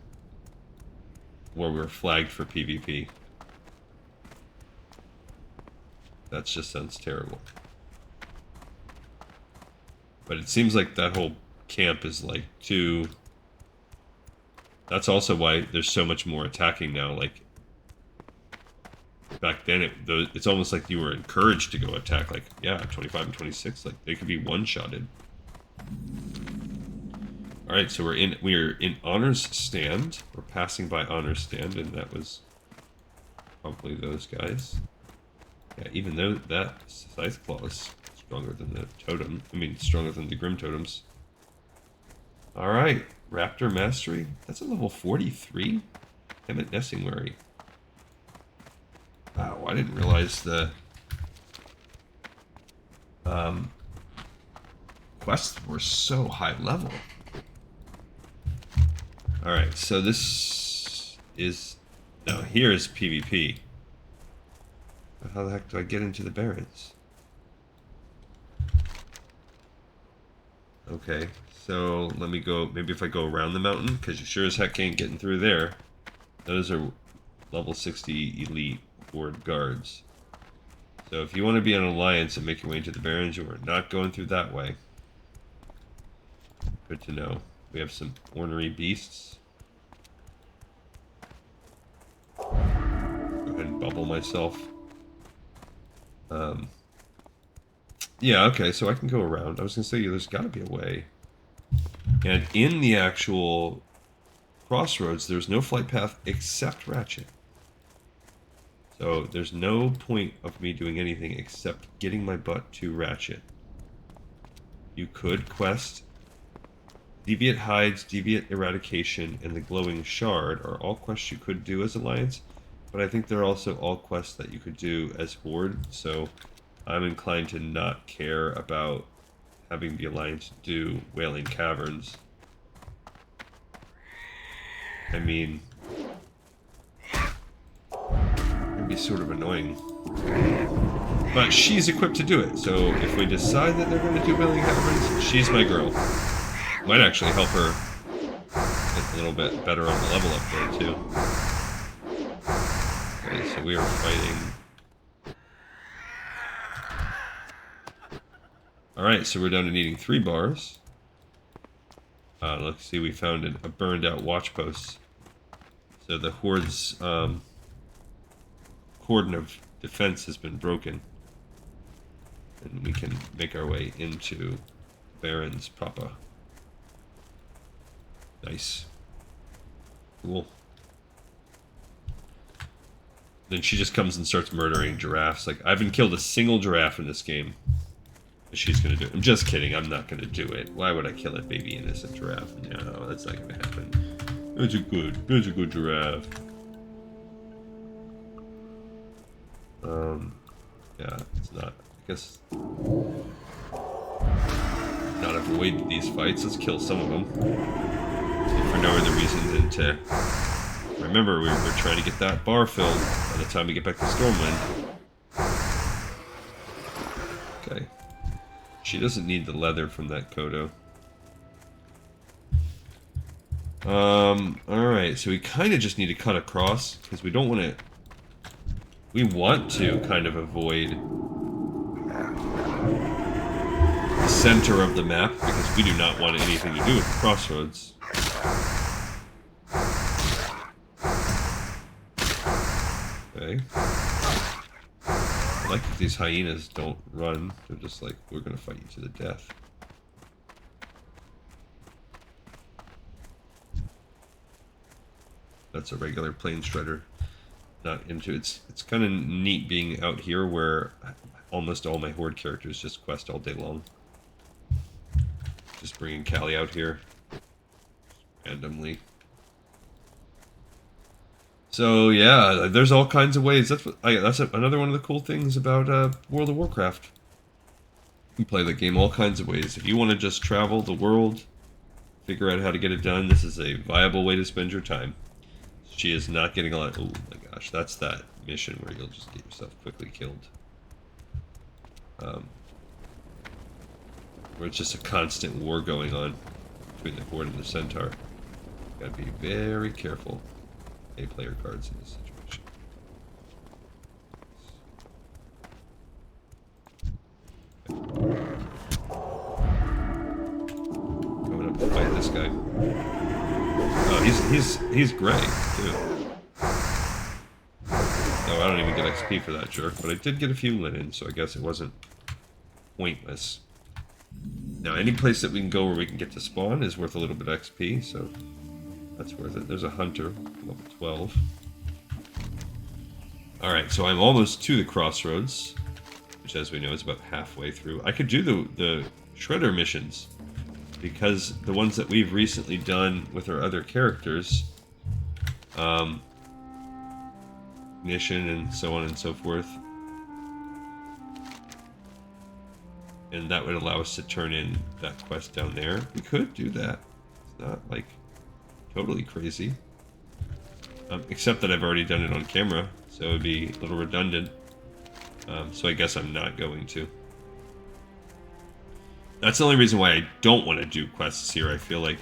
Or we're flagged for PvP. That just sounds terrible. But it seems like that whole camp is like too... That's also why there's so much more attacking now. Like, back then, it's almost like you were encouraged to go attack. Like, yeah, 25 and 26, like, they could be one-shotted. Alright, so we're in Honor's Stand. We're passing by Honor's Stand, and that was probably those guys. Yeah, even though that Scythe Claw is stronger than the totem. I mean, stronger than the Grim Totems. Alright, Raptor Mastery. That's a level 43? Emmett Nessingwary. Wow, I didn't realize the quests were so high level. Alright, so this is... No, here is PvP. How the heck do I get into the Barrens? Okay, so let me go... Maybe if I go around the mountain, because you sure as heck ain't getting through there. Those are level 60 elite Horde guards. So if you want to be an alliance and make your way into the Barrens, you are not going through that way. Good to know. We have some ornery beasts. Go ahead and bubble myself. Yeah, okay, so I can go around. I was going to say, there's got to be a way. And in the actual crossroads, there's no flight path except Ratchet. So there's no point of me doing anything except getting my butt to Ratchet. You could quest Deviate Hides, Deviate Eradication, and the Glowing Shard are all quests you could do as Alliance, but I think they're also all quests that you could do as Horde, so I'm inclined to not care about having the Alliance do Wailing Caverns. I mean, it'd be sort of annoying. But she's equipped to do it, so if we decide that they're going to do Wailing Caverns, she's my girl. Might actually help her get a little bit better on the level up there, too. Okay, so we are fighting. Alright, so we're down to needing 3 bars. Let's see, we found a burned out watch post. So the Horde's cordon of defense has been broken. And we can make our way into Barrens proper. Nice. Cool. Then she just comes and starts murdering giraffes. Like, I haven't killed a single giraffe in this game. She's gonna do it. I'm just kidding, I'm not gonna do it. Why would I kill a baby innocent giraffe? No, that's not gonna happen. That's a good giraffe. Yeah, it's not. I guess not avoid these fights. Let's kill some of them. For no other reason than to remember we're trying to get that bar filled by the time we get back to Stormwind. Okay. She doesn't need the leather from that Kodo. Alright, so we kind of just need to cut across, because we don't want to... We want to kind of avoid the center of the map, because we do not want anything to do with the crossroads. Okay. I like that these hyenas don't run. They're just like, we're gonna fight you to the death. That's a regular plane shredder. Not into it's kind of neat being out here where almost all my horde characters just quest all day long. Just bringing Callie out here randomly. So yeah, there's all kinds of ways. That's another one of the cool things about World of Warcraft. You can play the game all kinds of ways. If you want to just travel the world, figure out how to get it done, this is a viable way to spend your time. She is not getting a lot. Oh my gosh, that's that mission where you'll just get yourself quickly killed. Where it's just a constant war going on between the Horde and the Centaur. Gotta be very careful. Player cards in this situation. Coming up to fight this guy. Oh, he's gray too. Oh, I don't even get XP for that jerk, but I did get a few linen, so I guess it wasn't pointless. Now, any place that we can go where we can get to spawn is worth a little bit of XP, so that's worth it. There's a hunter, level 12. Alright, so I'm almost to the crossroads, which as we know is about halfway through. I could do the shredder missions, because the ones that we've recently done with our other characters, Mission and so on and so forth, and that would allow us to turn in that quest down there. We could do that. It's not like totally crazy. Except that I've already done it on camera, so it would be a little redundant. So I guess I'm not going to. That's the only reason why I don't want to do quests here. I feel like,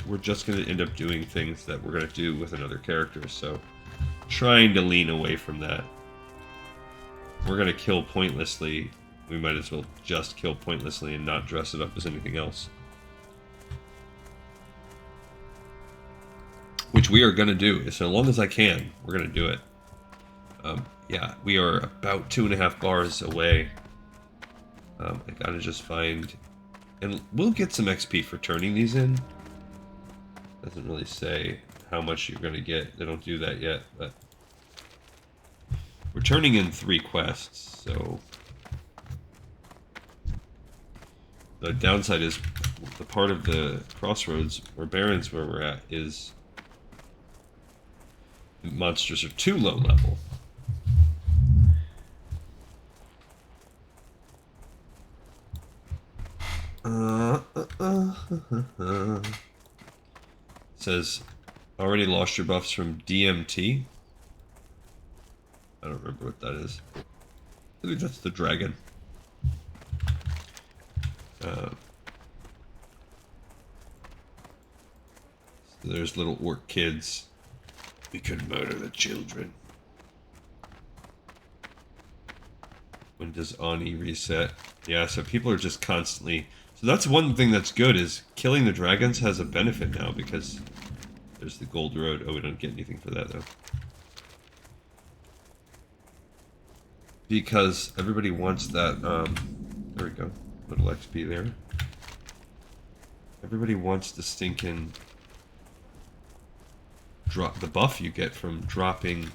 we're just going to end up doing things that we're going to do with another character, so trying to lean away from that. We're going to kill pointlessly. We might as well just kill pointlessly and not dress it up as anything else. Which we are going to do. So long as I can, we're going to do it. Yeah, we are about 2.5 bars away. I gotta just find... And we'll get some XP for turning these in. Doesn't really say how much you're going to get. They don't do that yet, but... We're turning in 3 quests, so... The downside is, the part of the crossroads, or barrens where we're at, is... monsters are too low level. It says, already lost your buffs from DMT. I don't remember what that is. I think that's the dragon. So there's little orc kids. We could murder the children. When does Ani reset? Yeah, so people are just constantly... So that's one thing that's good, is killing the dragons has a benefit now, because there's the gold road. Oh, we don't get anything for that, though. Because everybody wants that, there we go. Little XP there. Everybody wants the stinking... drop the buff you get from dropping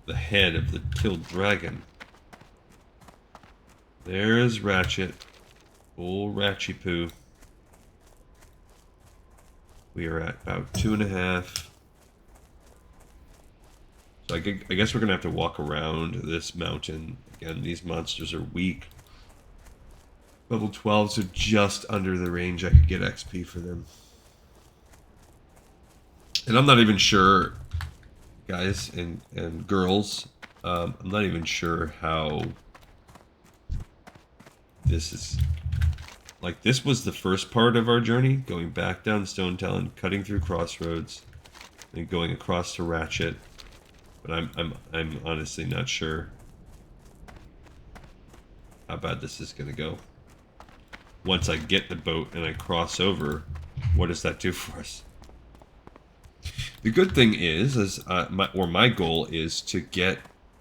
the head of the killed dragon. There's Ratchet. Old Ratchy Poo. We are at about 2.5. So I guess we're gonna have to walk around this mountain. Again, these monsters are weak. Level 12, so just under the range I could get XP for them. And I'm not even sure, guys and girls, I'm not even sure how this is... Like, this was the first part of our journey, going back down Stonetalon, cutting through Crossroads, and going across to Ratchet. But I'm honestly not sure how bad this is going to go. Once I get the boat and I cross over, what does that do for us? The good thing is my goal is to get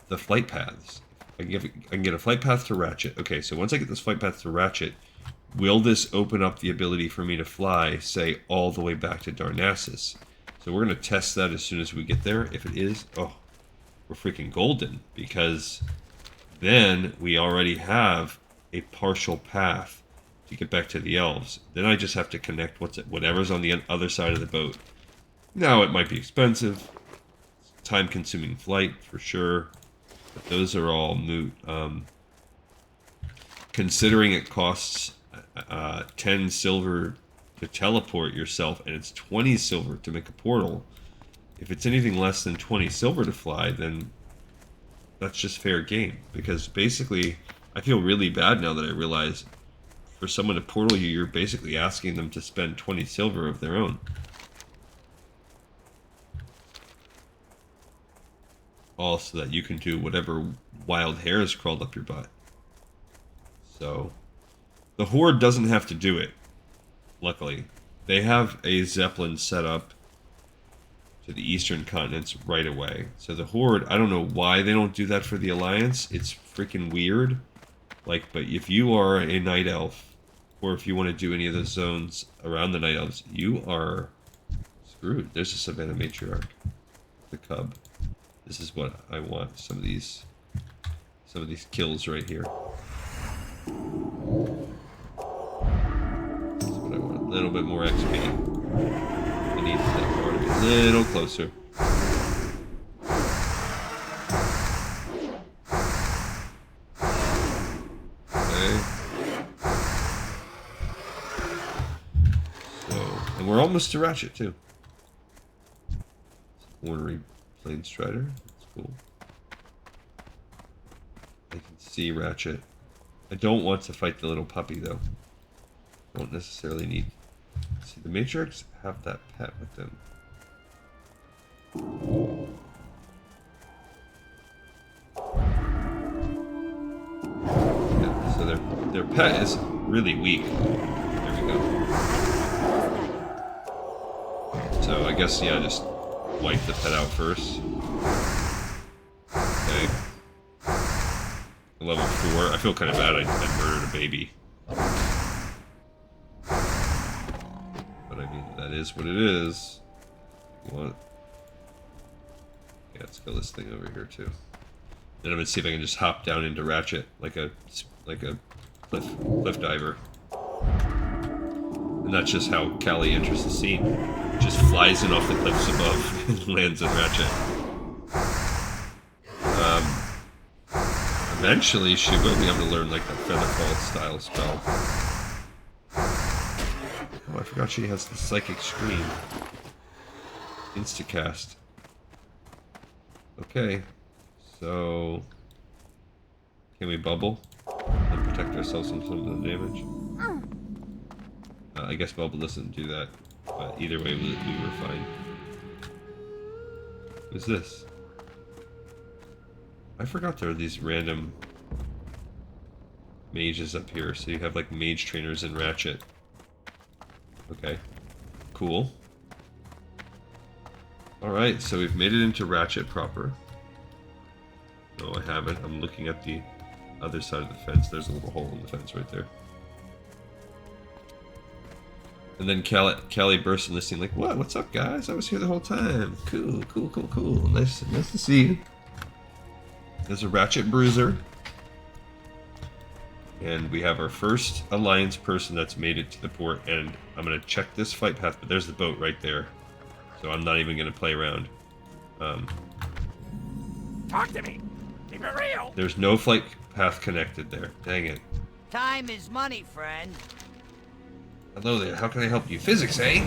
the flight paths. I can get a flight path to Ratchet. Okay, so once I get this flight path to Ratchet, will this open up the ability for me to fly, say, all the way back to Darnassus? So we're going to test that as soon as we get there. If it is, oh, we're freaking golden, because then we already have a partial path to get back to the elves. Then I just have to connect whatever's on the other side of the boat. Now, it might be expensive, time-consuming flight for sure, but those are all moot. Considering it costs 10 silver to teleport yourself, and it's 20 silver to make a portal, if it's anything less than 20 silver to fly, then that's just fair game. Because basically, I feel really bad now that I realize for someone to portal you, you're basically asking them to spend 20 silver of their own. All so that you can do whatever wild hairs crawled up your butt. So, the Horde doesn't have to do it, luckily. They have a Zeppelin set up to the eastern continents right away. So the Horde, I don't know why they don't do that for the Alliance. It's freaking weird. Like, but if you are a Night Elf, or if you want to do any of the zones around the Night Elves, you are screwed. There's a Savannah Matriarch. The Cub. This is what I want. Some of these kills right here. This is what I want. A little bit more XP. I need that power to be a little closer. Okay. So, and we're almost to Ratchet too. Ornery Plain Strider. That's cool. I can see Ratchet. I don't want to fight the little puppy though. Don't necessarily need. See, the Matriarchs have that pet with them. Yeah, so their pet is really weak. There we go. So I guess, yeah, just wipe the pet out first. Okay. Level 4. I feel kind of bad. I murdered a baby. But I mean, that is what it is. What? Yeah, let's kill this thing over here too. Then I'm gonna see if I can just hop down into Ratchet like a cliff diver. And that's just how Callie enters the scene. Just flies in off the cliffs above and lands in Ratchet. Eventually, she will be able to learn like that Featherfall style spell. Oh, I forgot she has the Psychic Scream. Instacast. Okay, so can we bubble and protect ourselves from some of the damage? I guess bubble doesn't do that, but either way, we were fine. What's this? I forgot there are these random mages up here, so you have like mage trainers in Ratchet. Okay, cool. Alright, so we've made it into Ratchet proper. No, I haven't. I'm looking at the other side of the fence. There's a little hole in the fence right there. And then Callie bursts in the scene like, "What? What's up, guys? I was here the whole time. Cool, cool, cool, cool. Nice to see you." There's a Ratchet Bruiser. And we have our first Alliance person that's made it to the port. And I'm going to check this flight path, but there's the boat right there. So I'm not even going to play around. Talk to me. Keep it real. There's no flight path connected there. Dang it. Time is money, friend. Hello there. How can I help you? Physics, eh?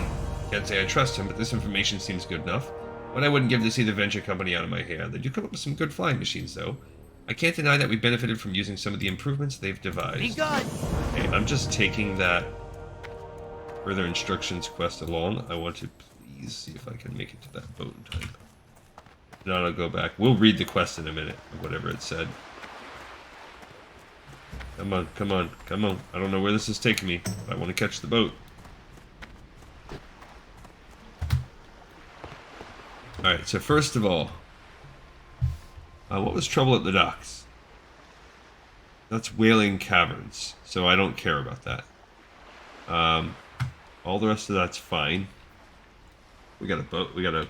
Can't say I trust him, but this information seems good enough. But I wouldn't give this either venture company out of my hair. They do come up with some good flying machines, though. I can't deny that we benefited from using some of the improvements they've devised. Be good. Okay, I'm just taking that further instructions quest along. I want to please see if I can make it to that boat in time. If not, I'll go back. We'll read the quest in a minute, or whatever it said. Come on, come on, come on. I don't know where this is taking me, but I want to catch the boat. Alright, so first of all, what was trouble at the docks? That's Whaling Caverns, so I don't care about that. All the rest of that's fine. We got a boat. We got a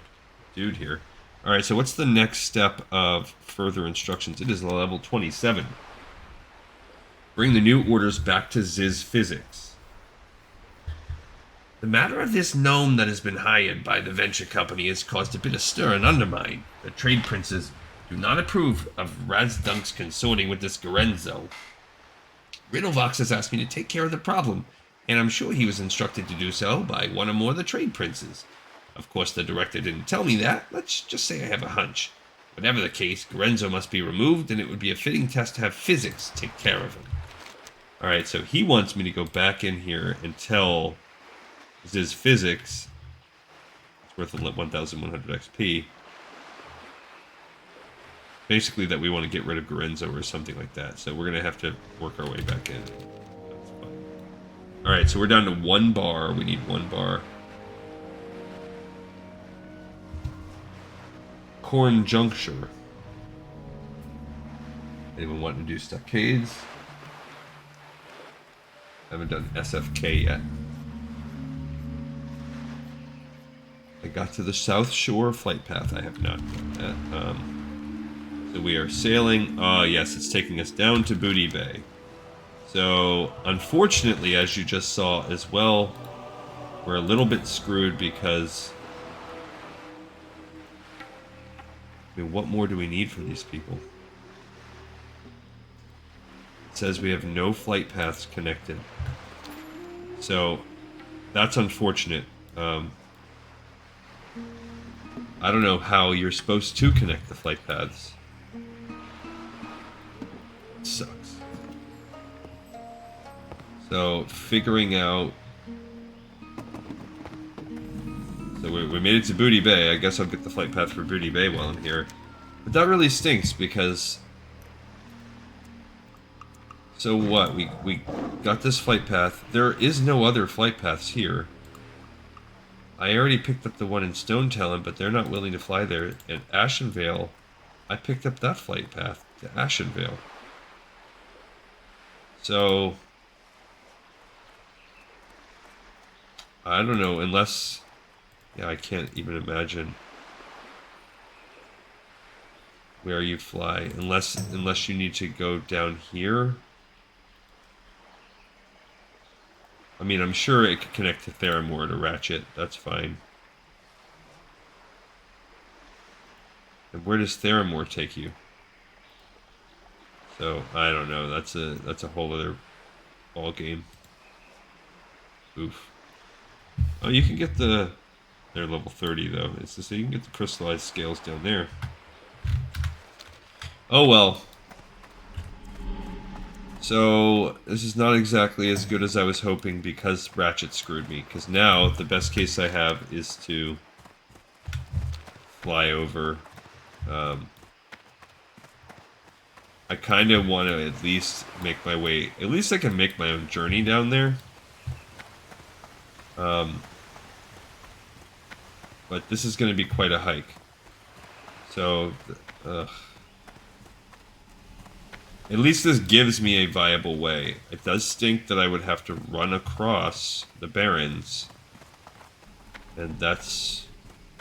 dude here. All right. So what's the next step of further instructions? It is level 27. Bring the new orders back to Ziz Physics. The matter of this gnome that has been hired by the venture company has caused a bit of stir and undermine. The trade princes do not approve of Razdunk's consorting with this Gorenzo. Riddlevox has asked me to take care of the problem, and I'm sure he was instructed to do so by one or more of the trade princes. Of course, the director didn't tell me that. Let's just say I have a hunch. Whatever the case, Gorenzo must be removed, and it would be a fitting test to have physics take care of him. Alright, so he wants me to go back in here and tell Ziz Physics it's worth 1,100 XP. Basically that we want to get rid of Gorenzo or something like that. So we're going to have to work our way back in. Alright, so we're down to 1 bar. We need 1 bar. Corn Juncture. Anyone wanting to do stockades? Haven't done SFK yet. I got to the South Shore flight path. I have not done that. So we are sailing. Yes, it's taking us down to Booty Bay. So, unfortunately, as you just saw as well, we're a little bit screwed because... I mean, what more do we need from these people? It says we have no flight paths connected. So, that's unfortunate. I don't know how you're supposed to connect the flight paths. It sucks. So, figuring out... So we made it to Booty Bay. I guess I'll get the flight path for Booty Bay while I'm here. But that really stinks because... So what? We got this flight path. There is no other flight paths here. I already picked up the one in Stonetalon, but they're not willing to fly there. At Ashenvale, I picked up that flight path to Ashenvale. So... I don't know, unless... Yeah, I can't even imagine where you fly. Unless you need to go down here. I mean, I'm sure it could connect to Theramore to Ratchet. That's fine. And where does Theramore take you? So, I don't know. That's a whole other ball game. Oof. Oh, you can get the... They're level 30, though. It's just so you can get the crystallized scales down there. Oh, well. So, this is not exactly as good as I was hoping because Ratchet screwed me. Because now, the best case I have is to fly over. I kind of want to at least make my way... At least I can make my own journey down there. But this is going to be quite a hike. So, at least this gives me a viable way. It does stink that I would have to run across the Barrens. And that's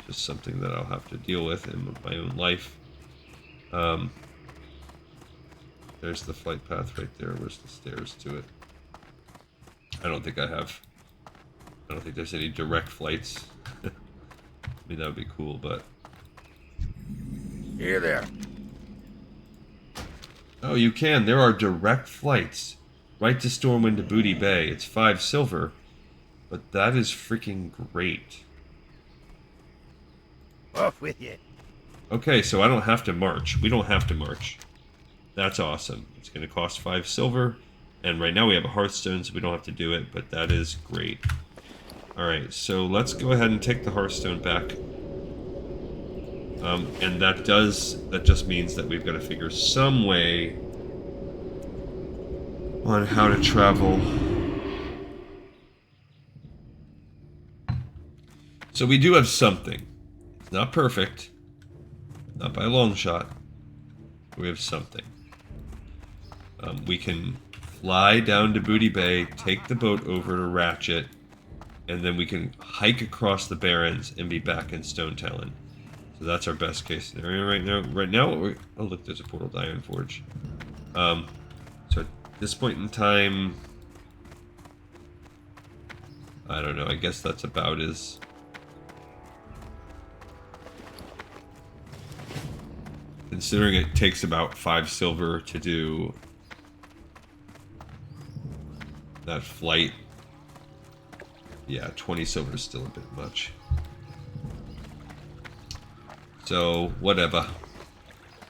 just something that I'll have to deal with in my own life. There's the flight path right there. Where's the stairs to it? I don't think there's any direct flights. I mean, that would be cool, but... Here there. Oh, you can. There are direct flights. Right to Stormwind to Booty Bay. It's 5 silver. But that is freaking great. Off with you. Okay, so I don't have to march. We don't have to march. That's awesome. It's going to cost 5 silver. And right now we have a Hearthstone, so we don't have to do it. But that is great. Alright, so let's go ahead and take the Hearthstone back. And that just means that we've got to figure some way on how to travel. So we do have something. It's not perfect. Not by a long shot. We have something. We can fly down to Booty Bay, take the boat over to Ratchet, and then we can hike across the Barrens and be back in Stonetalon. So that's our best case scenario right now. Right now, oh look, there's a portal to Ironforge. So at this point in time, I don't know. I guess that's about as. Considering it takes about 5 silver to do that flight, yeah, 20 silver is still a bit much. So, whatever.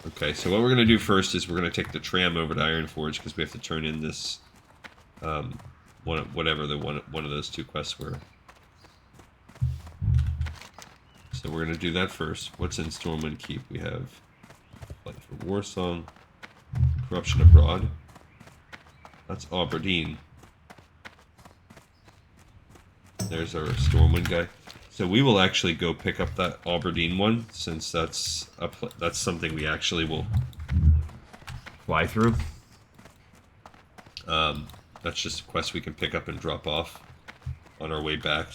Okay, so what we're going to do first is we're going to take the tram over to Ironforge because we have to turn in this, whatever one of those 2 quests were. So we're going to do that first. What's in Stormwind Keep? We have Fight for Warsong, Corruption Abroad. That's Aberdeen. There's our Stormwind guy. So we will actually go pick up that Aberdeen one, since that's something we actually will fly through. That's just a quest we can pick up and drop off on our way back.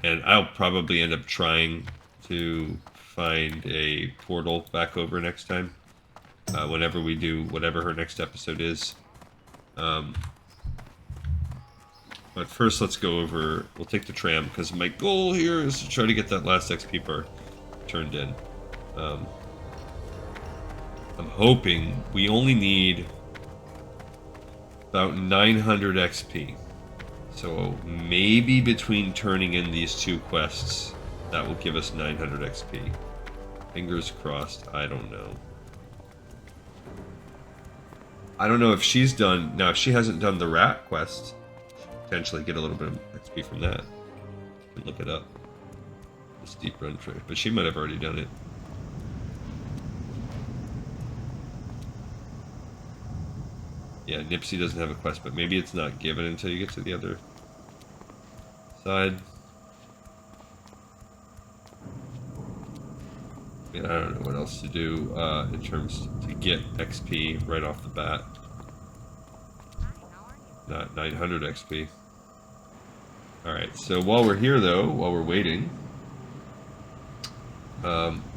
And I'll probably end up trying to find a portal back over next time, whenever we do whatever her next episode is. But first, let's go over. We'll take the tram because my goal here is to try to get that last XP bar turned in. I'm hoping we only need about 900 XP. So maybe between turning in these 2 quests, that will give us 900 XP. Fingers crossed. I don't know. I don't know if she's done. Now, if she hasn't done the rat quest, potentially get a little bit of XP from that. You can look it up. This deep run trade, but she might have already done it. Yeah, Nipsey doesn't have a quest, but maybe it's not given until you get to the other side. I mean, I don't know what else to do in terms to get XP right off the bat. Not 900 XP. Alright, so while we're here though, while we're waiting,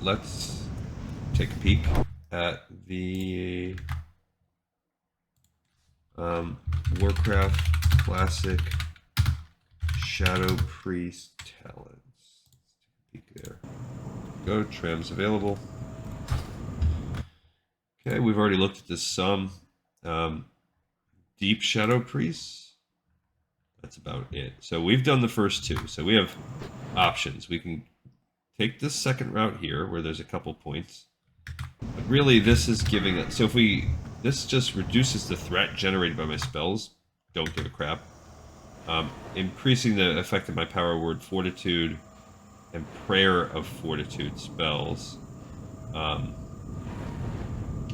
let's take a peek at the Warcraft Classic Shadow Priest Talents. Let's take a peek there. Go, tram's available. Okay, we've already looked at this some. Deep Shadow Priests. That's about it. So we've done the first 2. So we have options. We can take this second route here where there's a couple points. But really this is giving it. So if this just reduces the threat generated by my spells. Don't give a crap. Increasing the effect of my power word Fortitude and Prayer of Fortitude spells.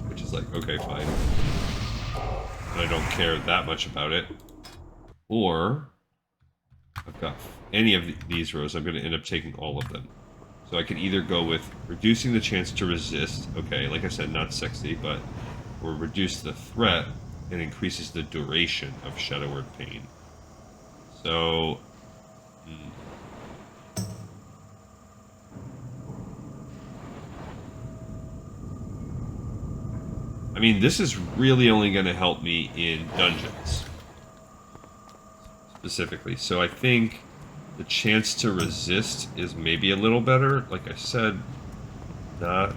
Which is like, okay, fine. And I don't care that much about it. Or, I've got any of these rows, I'm going to end up taking all of them. So I can either go with reducing the chance to resist, okay, like I said, not sexy, but, or reduce the threat and increases the duration of Shadow Word Pain. So, I mean, this is really only going to help me in dungeons. Specifically. So I think the chance to resist is maybe a little better. Like I said, there's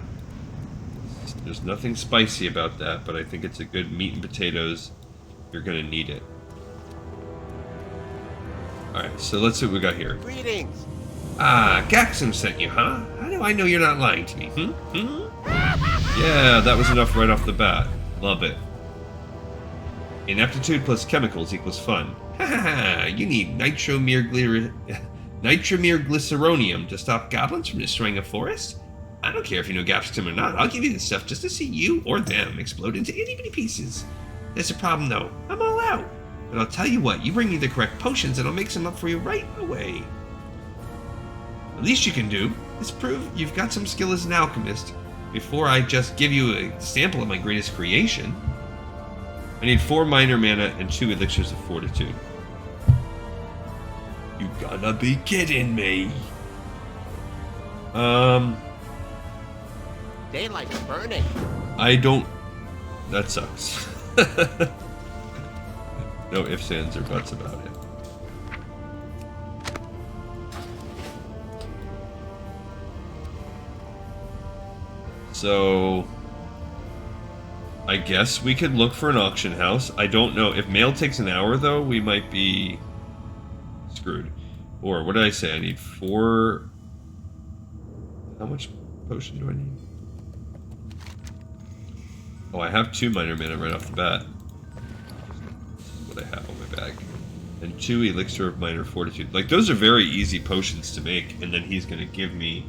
nothing spicy about that, but I think it's a good meat and potatoes. You're going to need it. Alright, so let's see what we got here. Greetings. Ah, Gaxum sent you, huh? How do I know you're not lying to me? Yeah, that was enough right off the bat. Love it. Ineptitude plus chemicals equals fun. Haha, you need nitromere glyceronium to stop goblins from destroying a forest? I don't care if you know Gaxum or not. I'll give you this stuff just to see you or them explode into itty-bitty pieces. There's a problem, though. I'm all out. But I'll tell you what, you bring me the correct potions and I'll make some up for you right away. The least you can do is prove you've got some skill as an alchemist before I just give you a sample of my greatest creation. I need 4 minor mana and 2 elixirs of fortitude. You gotta be kidding me. Daylight's burning. I don't... That sucks. No ifs, ands, or buts about it. So... I guess we could look for an auction house. I don't know. If mail takes an hour, though, we might be screwed. Or, what did I say? I need 4... How much potion do I need? Oh, I have 2 minor mana right off the bat. What I have on my bag. And 2 elixir of minor fortitude. Like, those are very easy potions to make, and then he's gonna give me...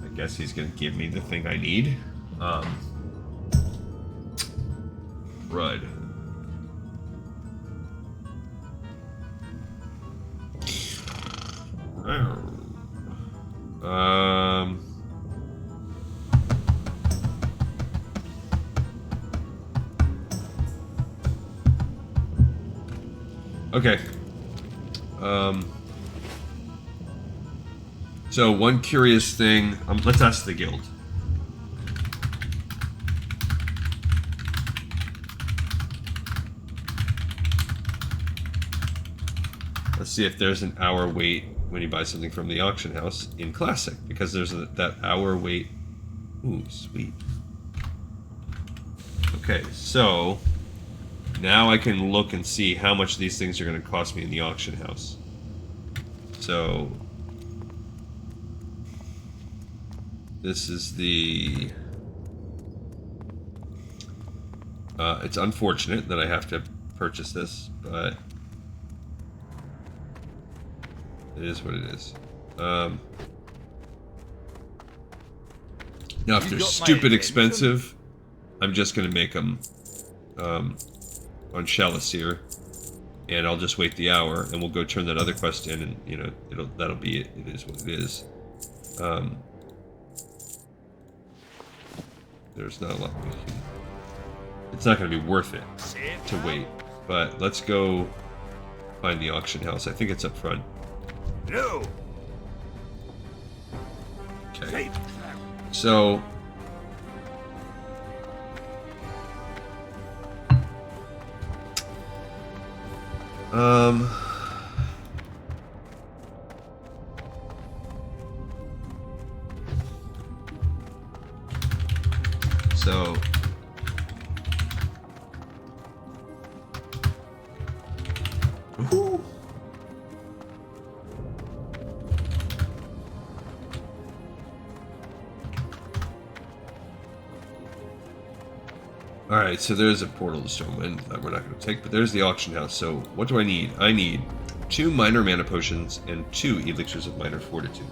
I guess he's gonna give me the thing I need. Right. Okay. So one curious thing. Let's ask the guild. Let's see if there's an hour wait when you buy something from the auction house in Classic, because there's that hour wait. Ooh, sweet. Okay, so now I can look and see how much these things are going to cost me in the auction house. So this is the... it's unfortunate that I have to purchase this, but it is what it is. Now, if they're stupid expensive, I'm just going to make them on Shalacir, and I'll just wait the hour, and we'll go turn that other quest in, and, you know, that'll be it. It is what it is. There's not a lot we can... It's not going to be worth it to wait, but let's go find the auction house. I think it's up front. No. Okay. So... So... Ooh. Alright, so there's a portal to Stonewind that we're not going to take, but there's the auction house. So what do I need? I need 2 minor mana potions and 2 elixirs of minor fortitude.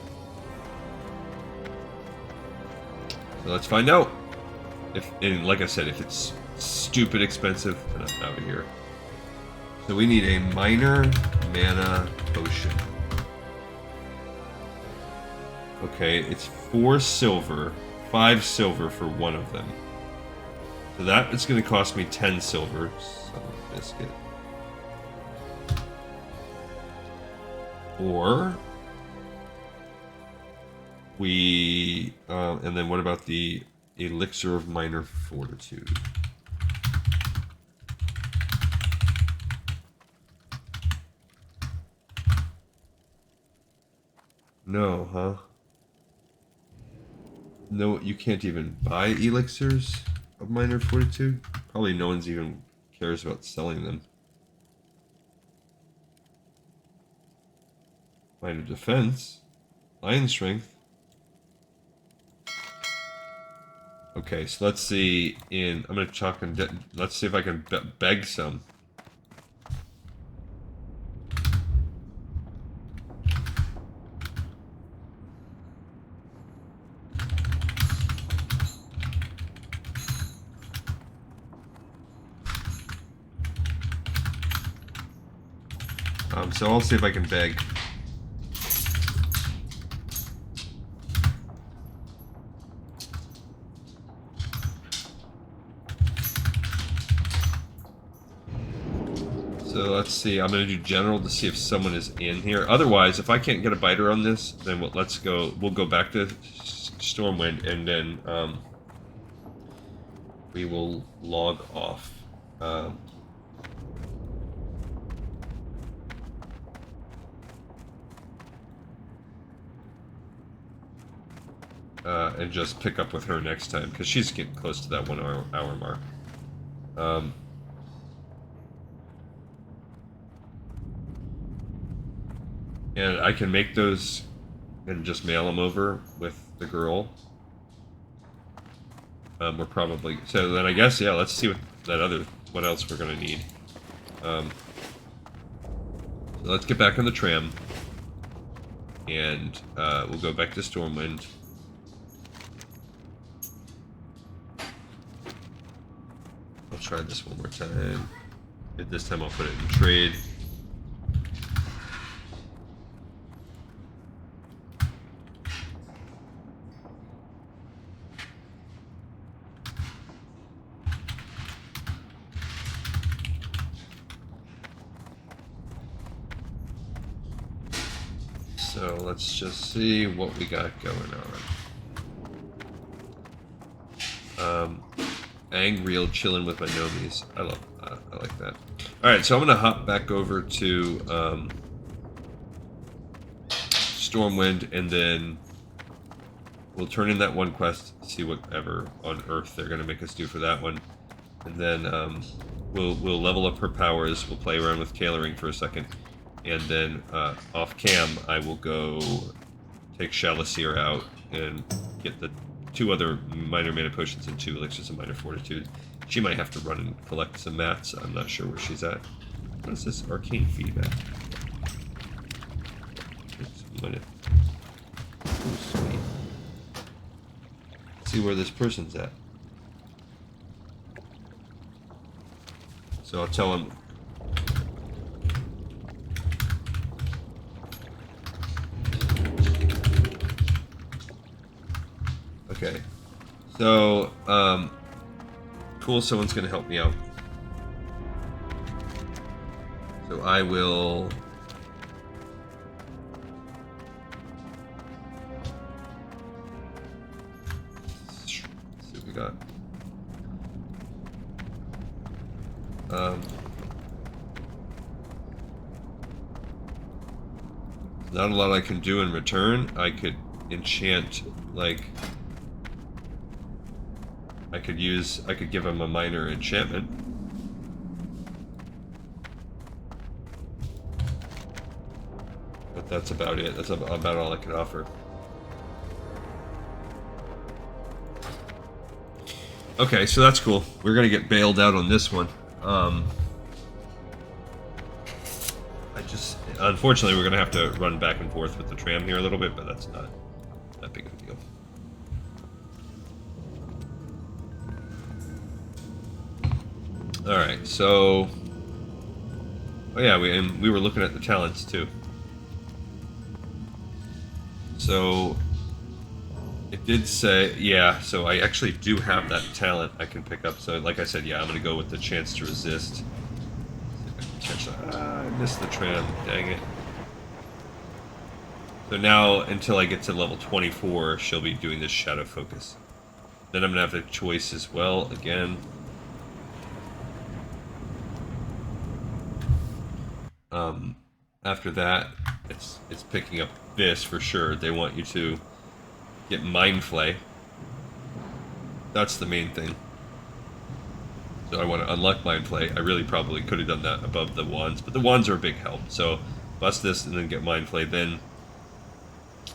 So let's find out. And like I said, if it's stupid expensive, then I'm out of here. So we need a minor mana potion. Okay, it's 4 silver, 5 silver for one of them. So that is going to cost me 10 silver. Son of a biscuit. Or we... and then what about the elixir of minor fortitude? No, huh? No, you can't even buy elixirs of minor fortitude? Probably no one's even cares about selling them. Minor defense. Lion strength. Okay, so let's see I'm gonna chalk and let's see if I can beg some. So I'll see if I can beg. So let's see. I'm gonna do general to see if someone is in here. Otherwise, if I can't get a biter on this, then let's go. We'll go back to Stormwind, and then we will log off. And just pick up with her next time, because she's getting close to that 1 hour mark. And I can make those and just mail them over with the girl. We're probably... So then I guess, yeah, let's see what else we're going to need. So let's get back on the tram. And we'll go back to Stormwind. I'll try this one more time. This time I'll put it in trade. So let's just see what we got going on. Angry chilling with my nomies. I like that. Alright, so I'm gonna hop back over to Stormwind, and then we'll turn in that one quest, see whatever on Earth they're gonna make us do for that one. And then we'll level up her powers, we'll play around with tailoring for a second. And then off cam, I will go take Shaliseer out and get the 2 other minor mana potions and 2 elixirs of minor fortitude. She might have to run and collect some mats. I'm not sure where she's at. What is this arcane feedback? Ooh, sweet. Let's see where this person's at. So I'll tell him. Okay, so, cool, someone's gonna help me out. So I will... Let's see what we got. Not a lot I can do in return. I could enchant, like... I could give him a minor enchantment. But that's about it. That's about all I can offer. Okay, so that's cool. We're gonna get bailed out on this one. Unfortunately, we're gonna have to run back and forth with the tram here a little bit, but that's not that big of a deal. Alright, so... Oh yeah, we were looking at the talents too. So... It did say... Yeah, so I actually do have that talent I can pick up. So like I said, yeah, I'm going to go with the chance to resist. I missed the tram, dang it. So now, until I get to level 24, she'll be doing this shadow focus. Then I'm going to have a choice as well, again. After that, it's picking up this for sure. They want you to get Mind Flay. That's the main thing. So I want to unlock Mind Flay. I really probably could have done that above the wands, but the wands are a big help. So bust this and then get Mind Flay. Then,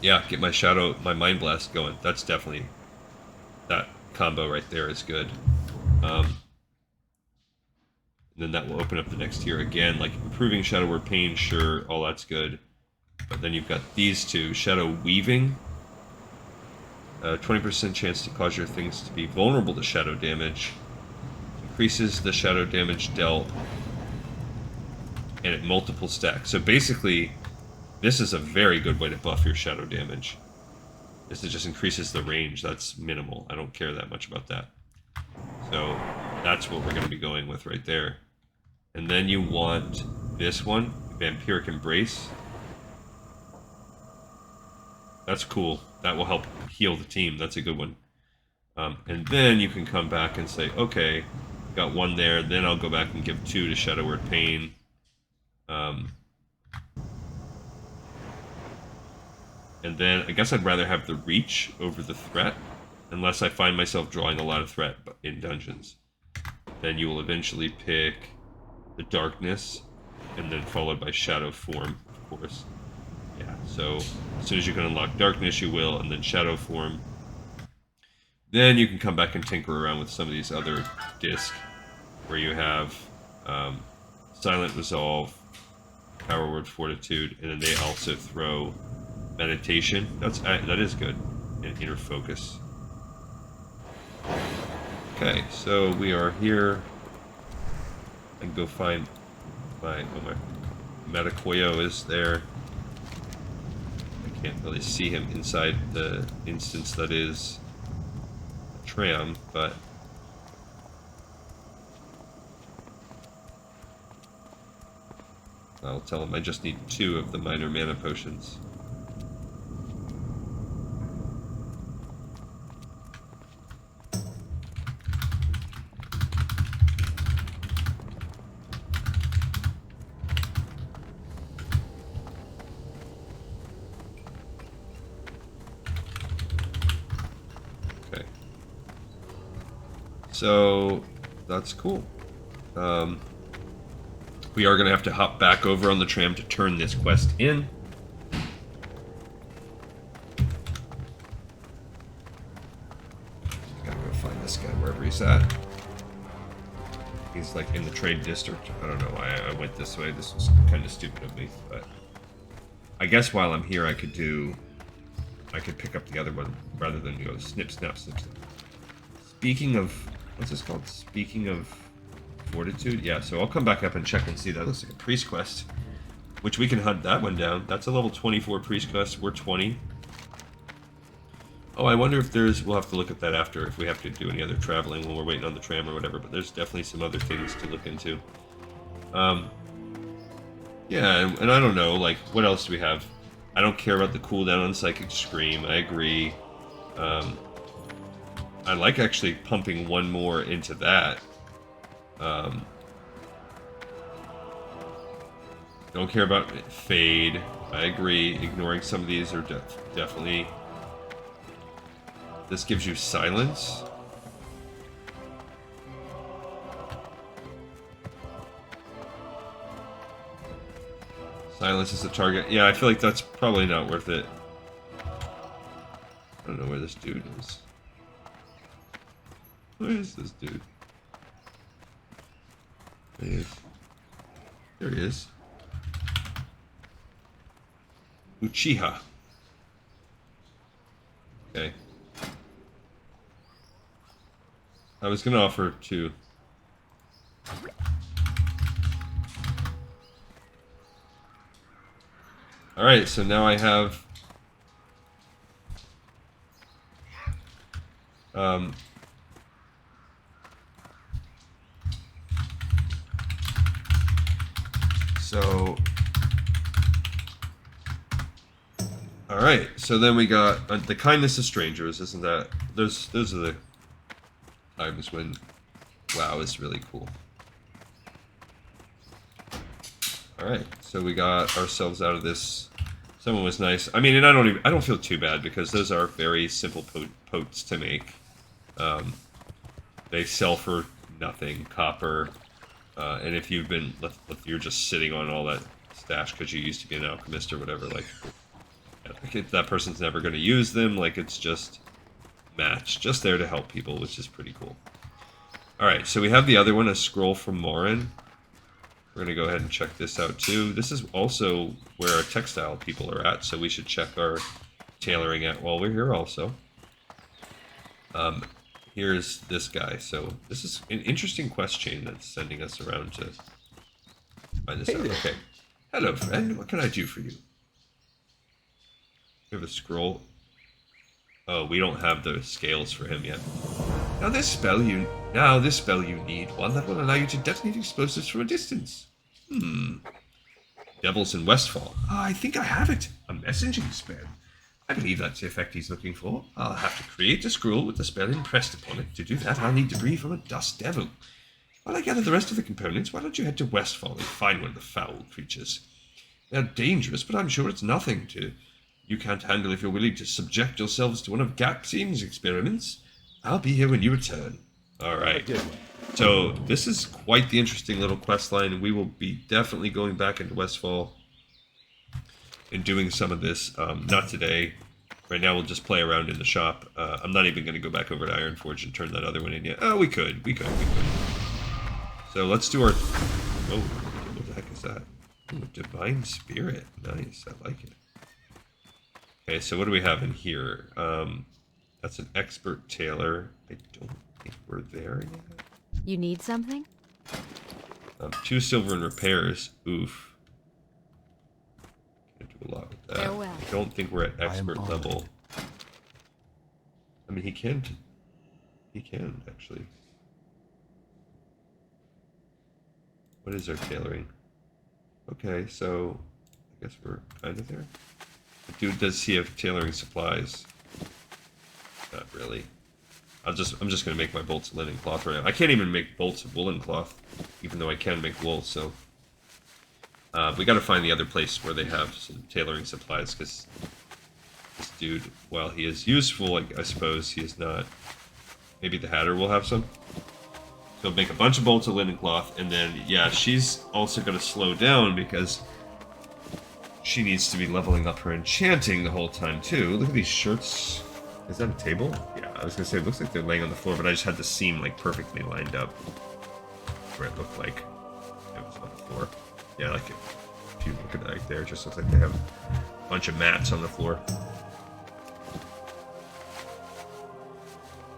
yeah, get my Shadow, my Mind Blast going. That's definitely, that combo right there is good. Then that will open up the next tier again, like improving Shadow Word Pain, sure, all that's good. But then you've got these two, Shadow Weaving. 20% chance to cause your things to be vulnerable to shadow damage. Increases the shadow damage dealt. And at multiple stacks. So basically, this is a very good way to buff your shadow damage. This just increases the range, that's minimal. I don't care that much about that. So that's what we're going to be going with right there. And then you want this one, Vampiric Embrace. That's cool. That will help heal the team. That's a good one. And then you can come back and say, okay, got one there. Then I'll go back and give 2 to Shadow Word Pain. And then I guess I'd rather have the reach over the threat, unless I find myself drawing a lot of threat in dungeons. Then you will eventually pick the darkness, and then followed by shadow form, of course. Yeah, so as soon as you can unlock darkness, you will, and then shadow form. Then you can come back and tinker around with some of these other discs, where you have silent resolve, power word fortitude, and then they also throw meditation. That is good, and inner focus. Okay, so we are here. I can go find my Metakoyo is there. I can't really see him inside the instance that is a tram, but I'll tell him I just need 2 of the minor mana potions. So that's cool. We are going to have to hop back over on the tram to turn this quest in. Gotta go find this guy wherever he's at. He's like in the trade district. I don't know why I went this way. This was kind of stupid of me, but I guess while I'm here I could pick up the other one rather than go snip, snap, snip, snap. Speaking of, what's this called? Speaking of fortitude? Yeah, so I'll come back up and check and see. That looks like a priest quest, which we can hunt that one down. That's a level 24 priest quest. We're 20. Oh, I wonder if we'll have to look at that after, if we have to do any other traveling when we're waiting on the tram or whatever, but there's definitely some other things to look into. Yeah, and I don't know, like, what else do we have? I don't care about the cooldown on Psychic Scream, I agree. I like actually pumping one more into that. Don't care about Fade. I agree. Ignoring some of these are definitely... This gives you Silence. Silence is the target. Yeah, I feel like that's probably not worth it. I don't know where this dude is. Where is this dude? There he is. There he is. Uchiha. Okay. I was gonna offer to... Alright, so now I have... So... Alright, so then we got the kindness of strangers, isn't that... Those are the times when WoW is really cool. Alright, so we got ourselves out of this. Someone was nice. I mean, and I don't feel too bad because those are very simple potes to make. They sell for nothing, copper, and if you've been, if you're just sitting on all that stash because you used to be an alchemist or whatever, like that person's never going to use them. Like it's just match, just there to help people, which is pretty cool. All right, so we have the other one, a scroll from Morin. We're going to go ahead and check this out too. This is also where our textile people are at, so we should check our tailoring at while we're here also. Here's this guy. So this is an interesting quest chain that's sending us around to find this out. Okay. Hello, friend. What can I do for you? We have a scroll. Oh, we don't have the scales for him yet. Now this spell you need one that will allow you to detonate explosives from a distance. Devils in Westfall. I think I have it. A messaging spell. I believe that's the effect he's looking for. I'll have to create a scroll with the spell impressed upon it. To do that, I'll need debris from a dust devil. While I gather the rest of the components, why don't you head to Westfall and find one of the foul creatures? They're dangerous, but I'm sure it's nothing you can't handle if you're willing to subject yourselves to one of Gapseem's experiments. I'll be here when you return. Alright. So, this is quite the interesting little quest line. We will be definitely going back into Westfall and doing some of this. Not today. Right now we'll just play around in the shop. I'm not even going to go back over to Ironforge and turn that other one in yet. Oh, we could. So let's do our... Oh, what the heck is that? Ooh, Divine Spirit. Nice, I like it. Okay, so what do we have in here? That's an Expert Tailor. I don't think we're there yet. You need something? 2 silver in repairs. Oof. Can't do a lot with that. Farewell. I don't think we're at expert level. I mean, he can actually. What is our tailoring? Okay, so I guess we're kind of there. The dude does he have tailoring supplies? Not really. I'm just gonna make my bolts of linen cloth right now. I can't even make bolts of woolen cloth, even though I can make wool. So we got to find the other place where they have some tailoring supplies, because this dude, while he is useful, I suppose he is not. Maybe the Hatter will have some. So make a bunch of bolts of linen cloth, and then yeah, she's also gonna slow down because she needs to be leveling up her enchanting the whole time too. Look at these shirts. Is that a table? Yeah, I was gonna say it looks like they're laying on the floor, but I just had the seam like perfectly lined up where it looked like it was on the floor. Yeah, like if you look at that right there, it just looks like they have a bunch of mats on the floor.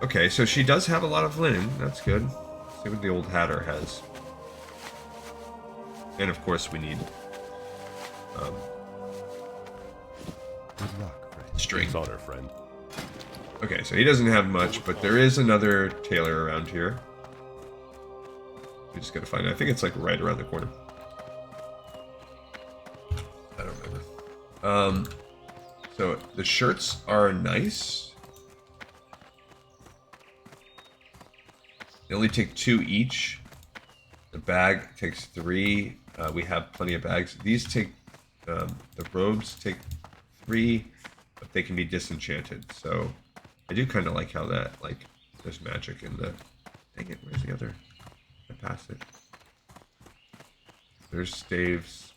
Okay, so she does have a lot of linen. That's good. Let's see what the old Hatter has. And of course we need Good luck, friend. string. Honor, friend. Okay, so he doesn't have much, but there is another tailor around here. We just gotta find it. I think it's like right around the corner. I don't remember. So the shirts are nice. They only take 2 each. The bag takes 3. We have plenty of bags. These take, the robes take 3, but they can be disenchanted. So I do kind of like how that, like, there's magic in the... Dang it, where's the other? I passed it. There's staves.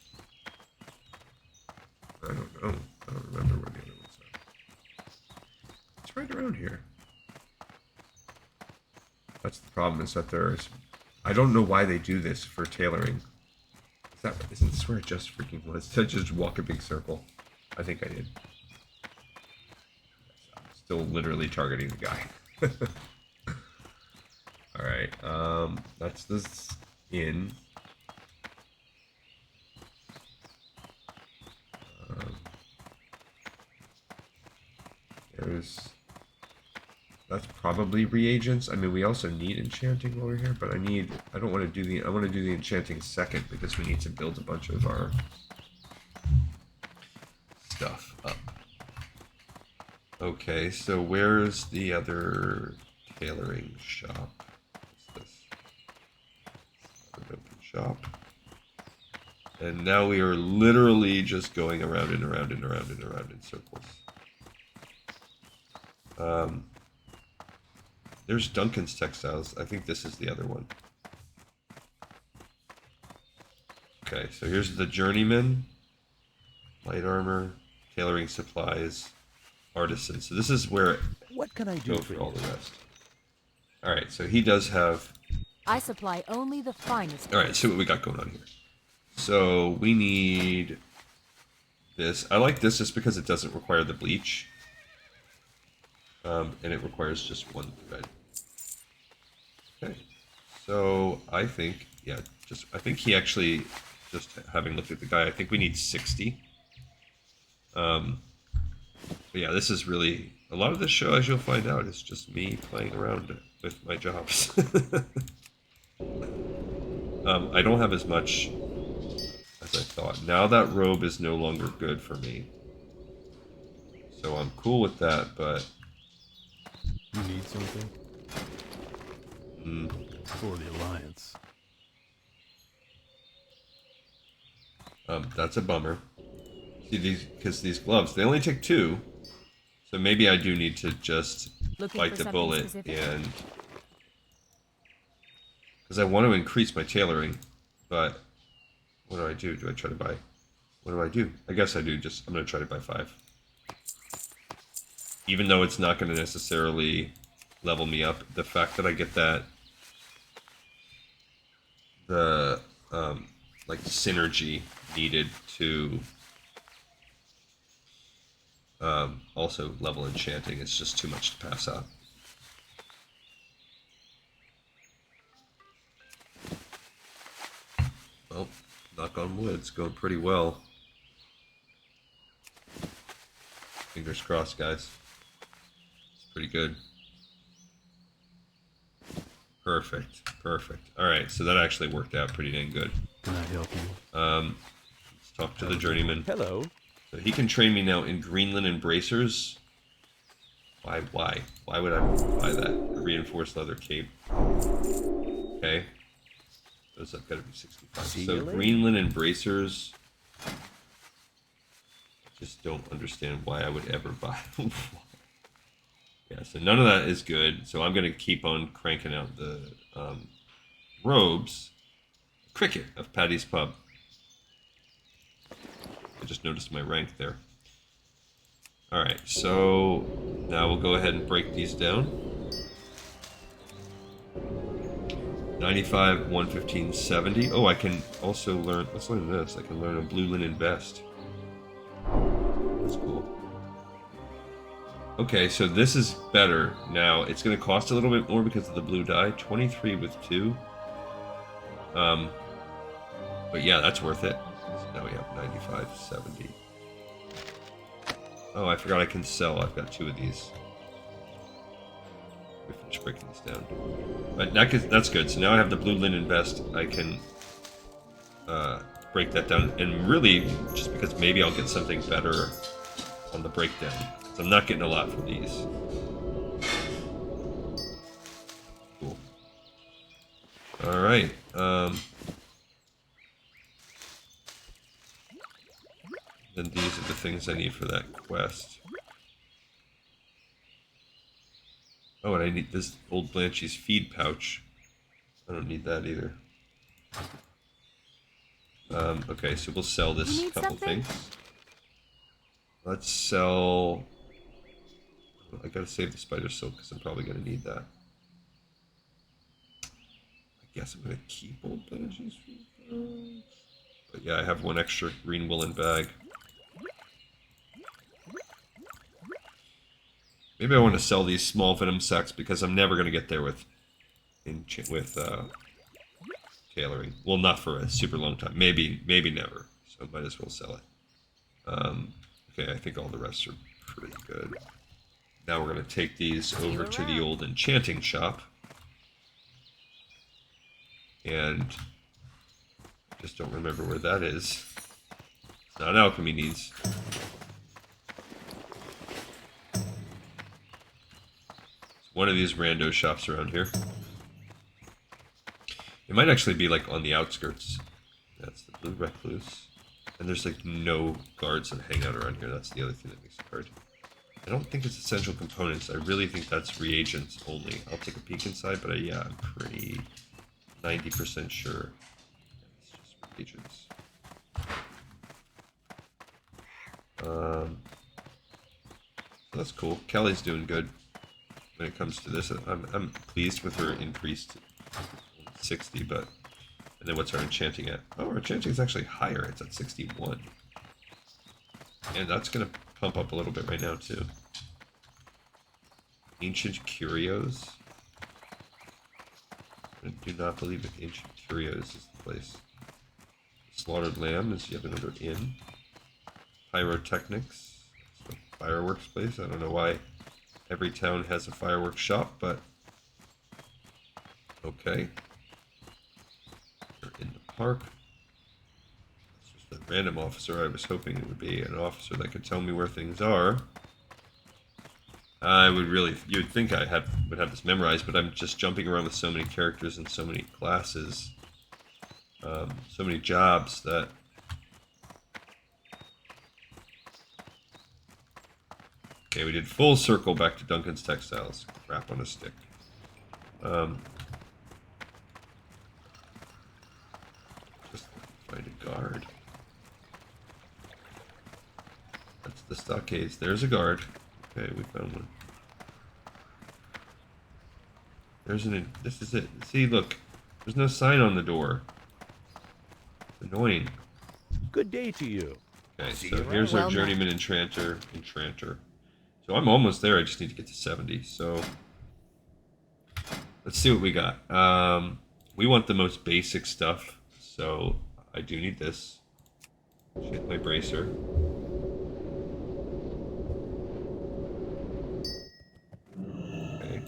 I don't know. I don't remember where the other ones are. It's right around here. That's the problem, is that there's... I don't know why they do this for tailoring. Isn't this where it just freaking was? To just walk a big circle. I think I did. I'm still literally targeting the guy. Alright, that's this inn. That's probably reagents. I mean, we also need enchanting over here, but I don't want to do the, I want to do the enchanting second because we need to build a bunch of our stuff up. Okay, so where's the other tailoring shop? What's this? An open shop. And now we are literally just going around and around and around and around in circles. There's Duncan's Textiles. I think this is the other one. Okay, so here's the Journeyman. Light armor, tailoring supplies, artisan. So this is where What can I do go for all the rest. Alright, so he does have... I supply only the finest. Alright, see what we got going on here. So we need this. I like this just because it doesn't require the bleach. And it requires just 1 thread. Okay. So I think, yeah, I think he actually, just having looked at the guy, I think we need 60. But yeah, this is really A lot of this show, as you'll find out, is just me playing around with my jobs. I don't have as much as I thought. Now that robe is no longer good for me. So I'm cool with that, but... You need something? For the Alliance. That's a bummer. See, because these gloves, they only take 2. So maybe I do need to just bite the bullet and... Because I want to increase my tailoring, but what do I do? Do I try to buy... What do I do? I guess I do. I'm going to try to buy 5. Even though it's not going to necessarily level me up, the fact that I get that... The, like, synergy needed to... also level enchanting is just too much to pass up. Well, knock on wood, it's going pretty well. Fingers crossed, guys. It's pretty good. Perfect, perfect. Alright, so that actually worked out pretty dang good. Can I help you? Let's talk to the journeyman. Hello. So he can train me now in Greenland and bracers. Why? Why would I buy that? A reinforced leather cape. Okay. Those have got to be 65. So Greenland and bracers. I just don't understand why I would ever buy them. Yeah, so none of that is good. So I'm going to keep on cranking out the robes. Cricket of Paddy's Pub. I just noticed my rank there. Alright, so now we'll go ahead and break these down. 95, 115, 70. Oh, I can also learn... Let's learn this. I can learn a blue linen vest. That's cool. Okay, so this is better. Now, it's going to cost a little bit more because of the blue dye. 23 with 2. But yeah, that's worth it. So now we have 95, 70. Oh, I forgot I can sell. I've got 2 of these. We finish breaking this down. But that's good. So now I have the blue linen vest. I can break that down. And really, just because maybe I'll get something better on the breakdown. So I'm not getting a lot from these. Cool. Alright. Then these are the things I need for that quest. Oh, and I need this old Blanchie's feed pouch. I don't need that either. Okay, so we'll sell this couple things. Let's sell... I gotta save the spider silk because I'm probably gonna need that. I guess I'm gonna keep old Blanchie's feed pouch. But yeah, I have 1 extra green woolen bag. Maybe I want to sell these small venom sacs because I'm never going to get there with tailoring. Well, not for a super long time. Maybe never. So might as well sell it. Okay, I think all the rest are pretty good. Now we're going to take these over to the old enchanting shop. And I just don't remember where that is. It's not alchemy needs. One of these rando shops around here. It might actually be like on the outskirts. That's the blue recluse. And there's like no guards that hang out around here. That's the other thing that makes it hard. I don't think it's essential components. I really think that's reagents only. I'll take a peek inside, but yeah, I'm pretty 90% sure. It's just reagents. So that's cool. Kelly's doing good. When it comes to this, I'm pleased with her increased 60, but and then what's our enchanting at? Oh, our enchanting is actually higher. It's at 61, and that's gonna pump up a little bit right now too. Ancient curios. I do not believe that ancient curios is the place. Slaughtered lamb is yet another inn. Pyrotechnics, so fireworks place. I don't know why every town has a fireworks shop, but okay. We're in the park. It's just a random officer. I was hoping it would be an officer that could tell me where things are. I would really, you'd think I would have this memorized, but I'm just jumping around with so many characters and so many classes, so many jobs that. Okay, we did full circle back to Duncan's Textiles. Crap on a stick. Just find a guard. That's the stockades. There's a guard. Okay, we found one. There's this is it. See, look. There's no sign on the door. It's annoying. Good day to you. Okay, so here's our journeyman enchanter. So I'm almost there. I just need to get to 70. So let's see what we got. We want the most basic stuff. So I do need this. Shit, my bracer. Okay.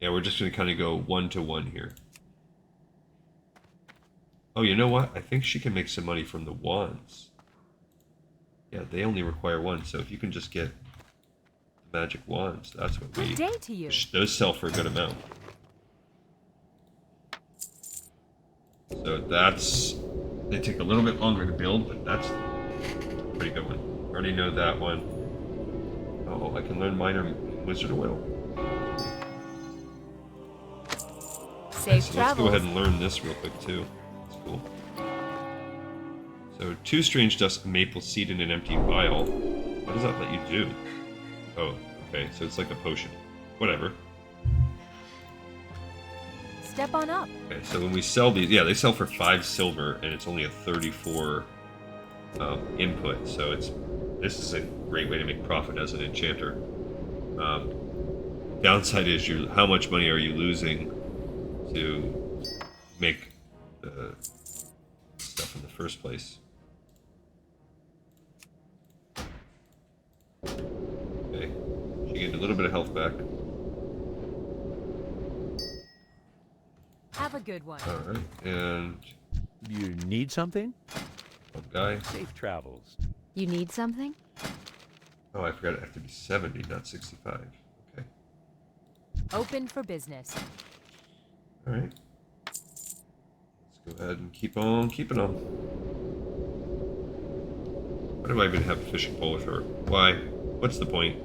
Yeah, we're just going to kind of go 1-to-1 here. Oh, you know what? I think she can make some money from the wands. Yeah, they only require one. So if you can just get magic wands, that's what we... Good day to you. Those sell for a good amount. So that's... They take a little bit longer to build, but that's a pretty good one. Already know that one. Oh, I can learn minor wizard oil. Safe So let's travels. go ahead and learn this real quick too. That's cool. So 2 strange dust maple seed in an empty vial. What does that let you do? Oh, okay, so it's like a potion. Whatever. Step on up. Okay, so when we sell these, yeah, they sell for 5 silver, and it's only a 34 input. So this is a great way to make profit as an enchanter. Downside is how much money are you losing to make the stuff in the first place? Okay, she gained a little bit of health back. Have a good one. All right, and You need something? one guy. Safe travels. You need something? Oh, I forgot it have to be 70, not 65. Okay. Open for business. All right. Let's go ahead and keep on keeping on. Why do I even have a fishing pole with her? Why? What's the point?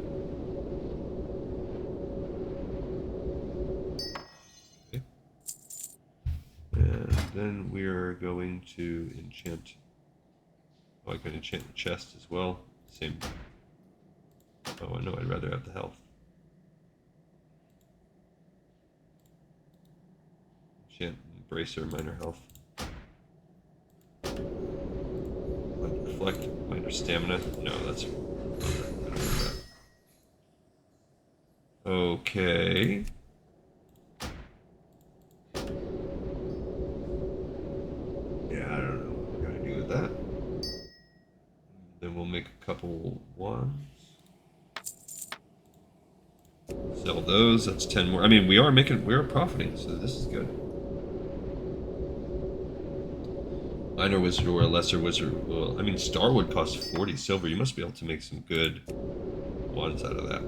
Okay. And then we're going to enchant. Oh, I can enchant the chest as well. Same. Oh, no, I'd rather have the health. Enchant bracer, minor health. Reflect, minor stamina. No, that's. I don't want that. Okay. Yeah, I don't know what we're gonna do with that. Then we'll make a couple wands. Sell those. That's 10 more. I mean, we are profiting, so this is good. Minor wizard or a lesser wizard. Well, I mean, Starwood costs 40 silver. You must be able to make some good wands out of that.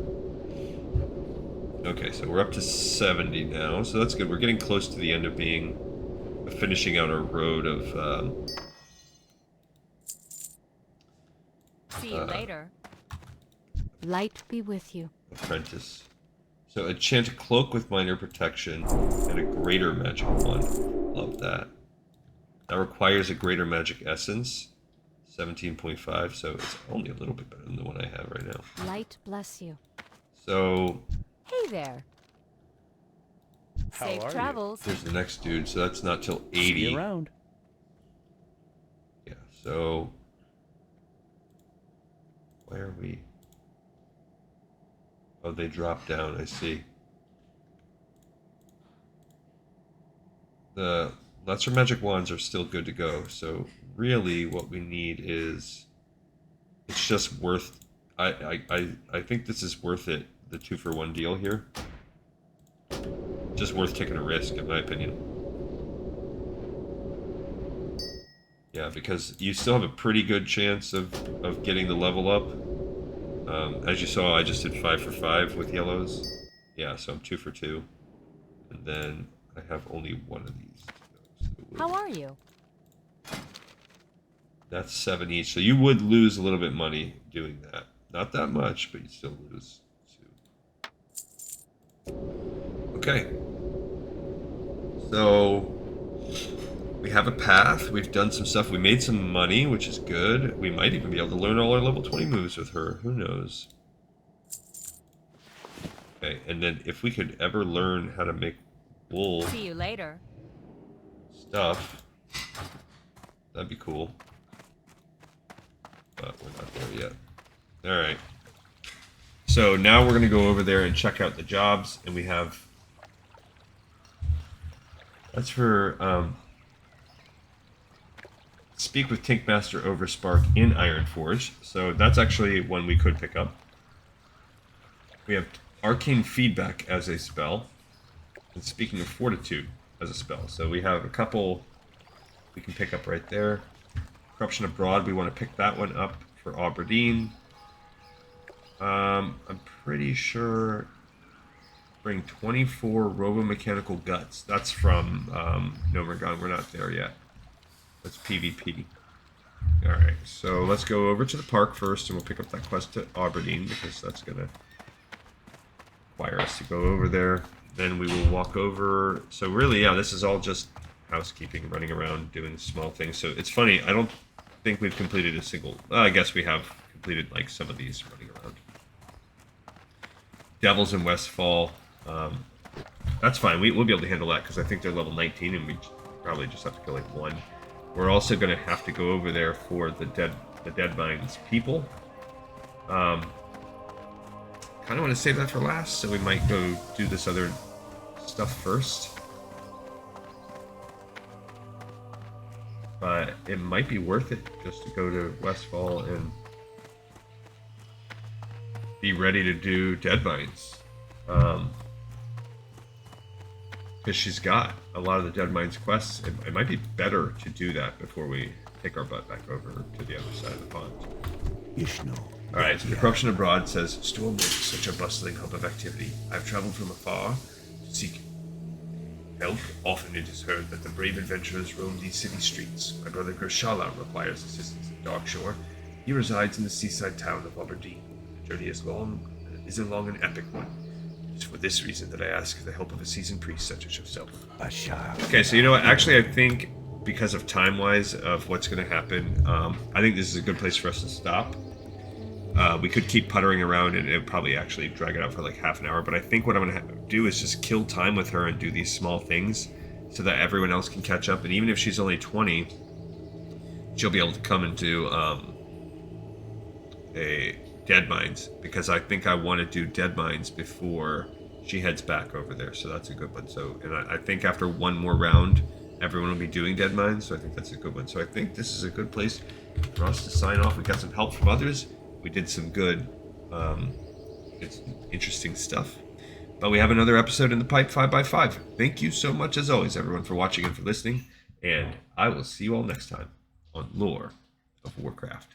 Okay, so we're up to 70 now, so that's good. We're getting close to the end of finishing out our road of. See you later. Light be with you. Apprentice. So enchant a cloak with minor protection and a greater magic wand. Love that. That requires a greater magic essence. 17.5, so it's only a little bit better than the one I have right now. Light bless you. So Hey there. How Safe are you? travels. there's the next dude, so that's not till See 80. you around. Yeah, so where are we? Oh, they drop down, I see. The lesser magic wands are still good to go, so really what we need is it's just worth I think this is worth it. the 2-for-1 deal here. Just worth taking a risk, in my opinion. Yeah, because you still have a pretty good chance of getting the level up. As you saw, I just did 5 for 5 with yellows. Yeah, so I'm 2 for 2. And then I have only one of these to go. So How are you? that's 7 each. So you would lose a little bit of money doing that. Not that much, but you still lose 2. Okay. So we have a path. We've done some stuff. We made some money, which is good. We might even be able to learn all our level 20 moves with her. Who knows? Okay, and then if we could ever learn how to make wool See you later. stuff, that'd be cool. But we're not there yet. Alright. So now we're going to go over there and check out the jobs, and we have... That's for... Speak with Tinkmaster Overspark in Ironforge. So that's actually one we could pick up. We have Arcane Feedback as a spell. And Speaking of Fortitude as a spell. So we have a couple we can pick up right there. Corruption Abroad, we want to pick that one up for Aberdeen. I'm pretty sure... Bring 24 Robo-Mechanical Guts. That's from Nomergon. We're not there yet. That's PvP. Alright, so let's go over to the park first, and we'll pick up that quest to Aberdeen, because that's going to require us to go over there. Then we will walk over. So really, yeah, this is all just housekeeping, running around, doing small things. So it's funny, I don't think we've completed a single... I guess we have completed, like, some of these running around. Devils in Westfall. That's fine. We'll be able to handle that, because I think they're level 19, and we probably just have to kill, like, one. We're also going to have to go over there for the Dead Mines people. Kind of want to save that for last, so we might go do this other stuff first. But it might be worth it just to go to Westfall and be ready to do Dead Mines. Because she's got a lot of the Dead Mines quests. It might be better to do that before we take our butt back over to the other side of the pond. Alright, so the Corruption Abroad says, Stormwood is such a bustling hub of activity. I've traveled from afar to seek help. Often it is heard that the brave adventurers roam these city streets. My brother Gershala requires assistance at Darkshore. He resides in the seaside town of Aberdeen. The journey is long, and it is a long and epic one. It's for this reason that I ask the help of a seasoned priest such as yourself. Okay, so you know what? Actually, I think because of time-wise of what's going to happen, I think this is a good place for us to stop. We could keep puttering around, and it would probably actually drag it out for like half an hour, but I think what I'm going to do is just kill time with her and do these small things so that everyone else can catch up, and even if she's only 20, she'll be able to come and do a Dead Mines, because I think I want to do Dead Mines before she heads back over there, so that's a good one. So, and I think after one more round, everyone will be doing Dead Mines, so I think that's a good one. So I think this is a good place for us to sign off. We got some help from others. We did some good, it's interesting stuff. But we have another episode in the pipe, 5x5. Thank you so much, as always, everyone, for watching and for listening. And I will see you all next time on Lore of Warcraft.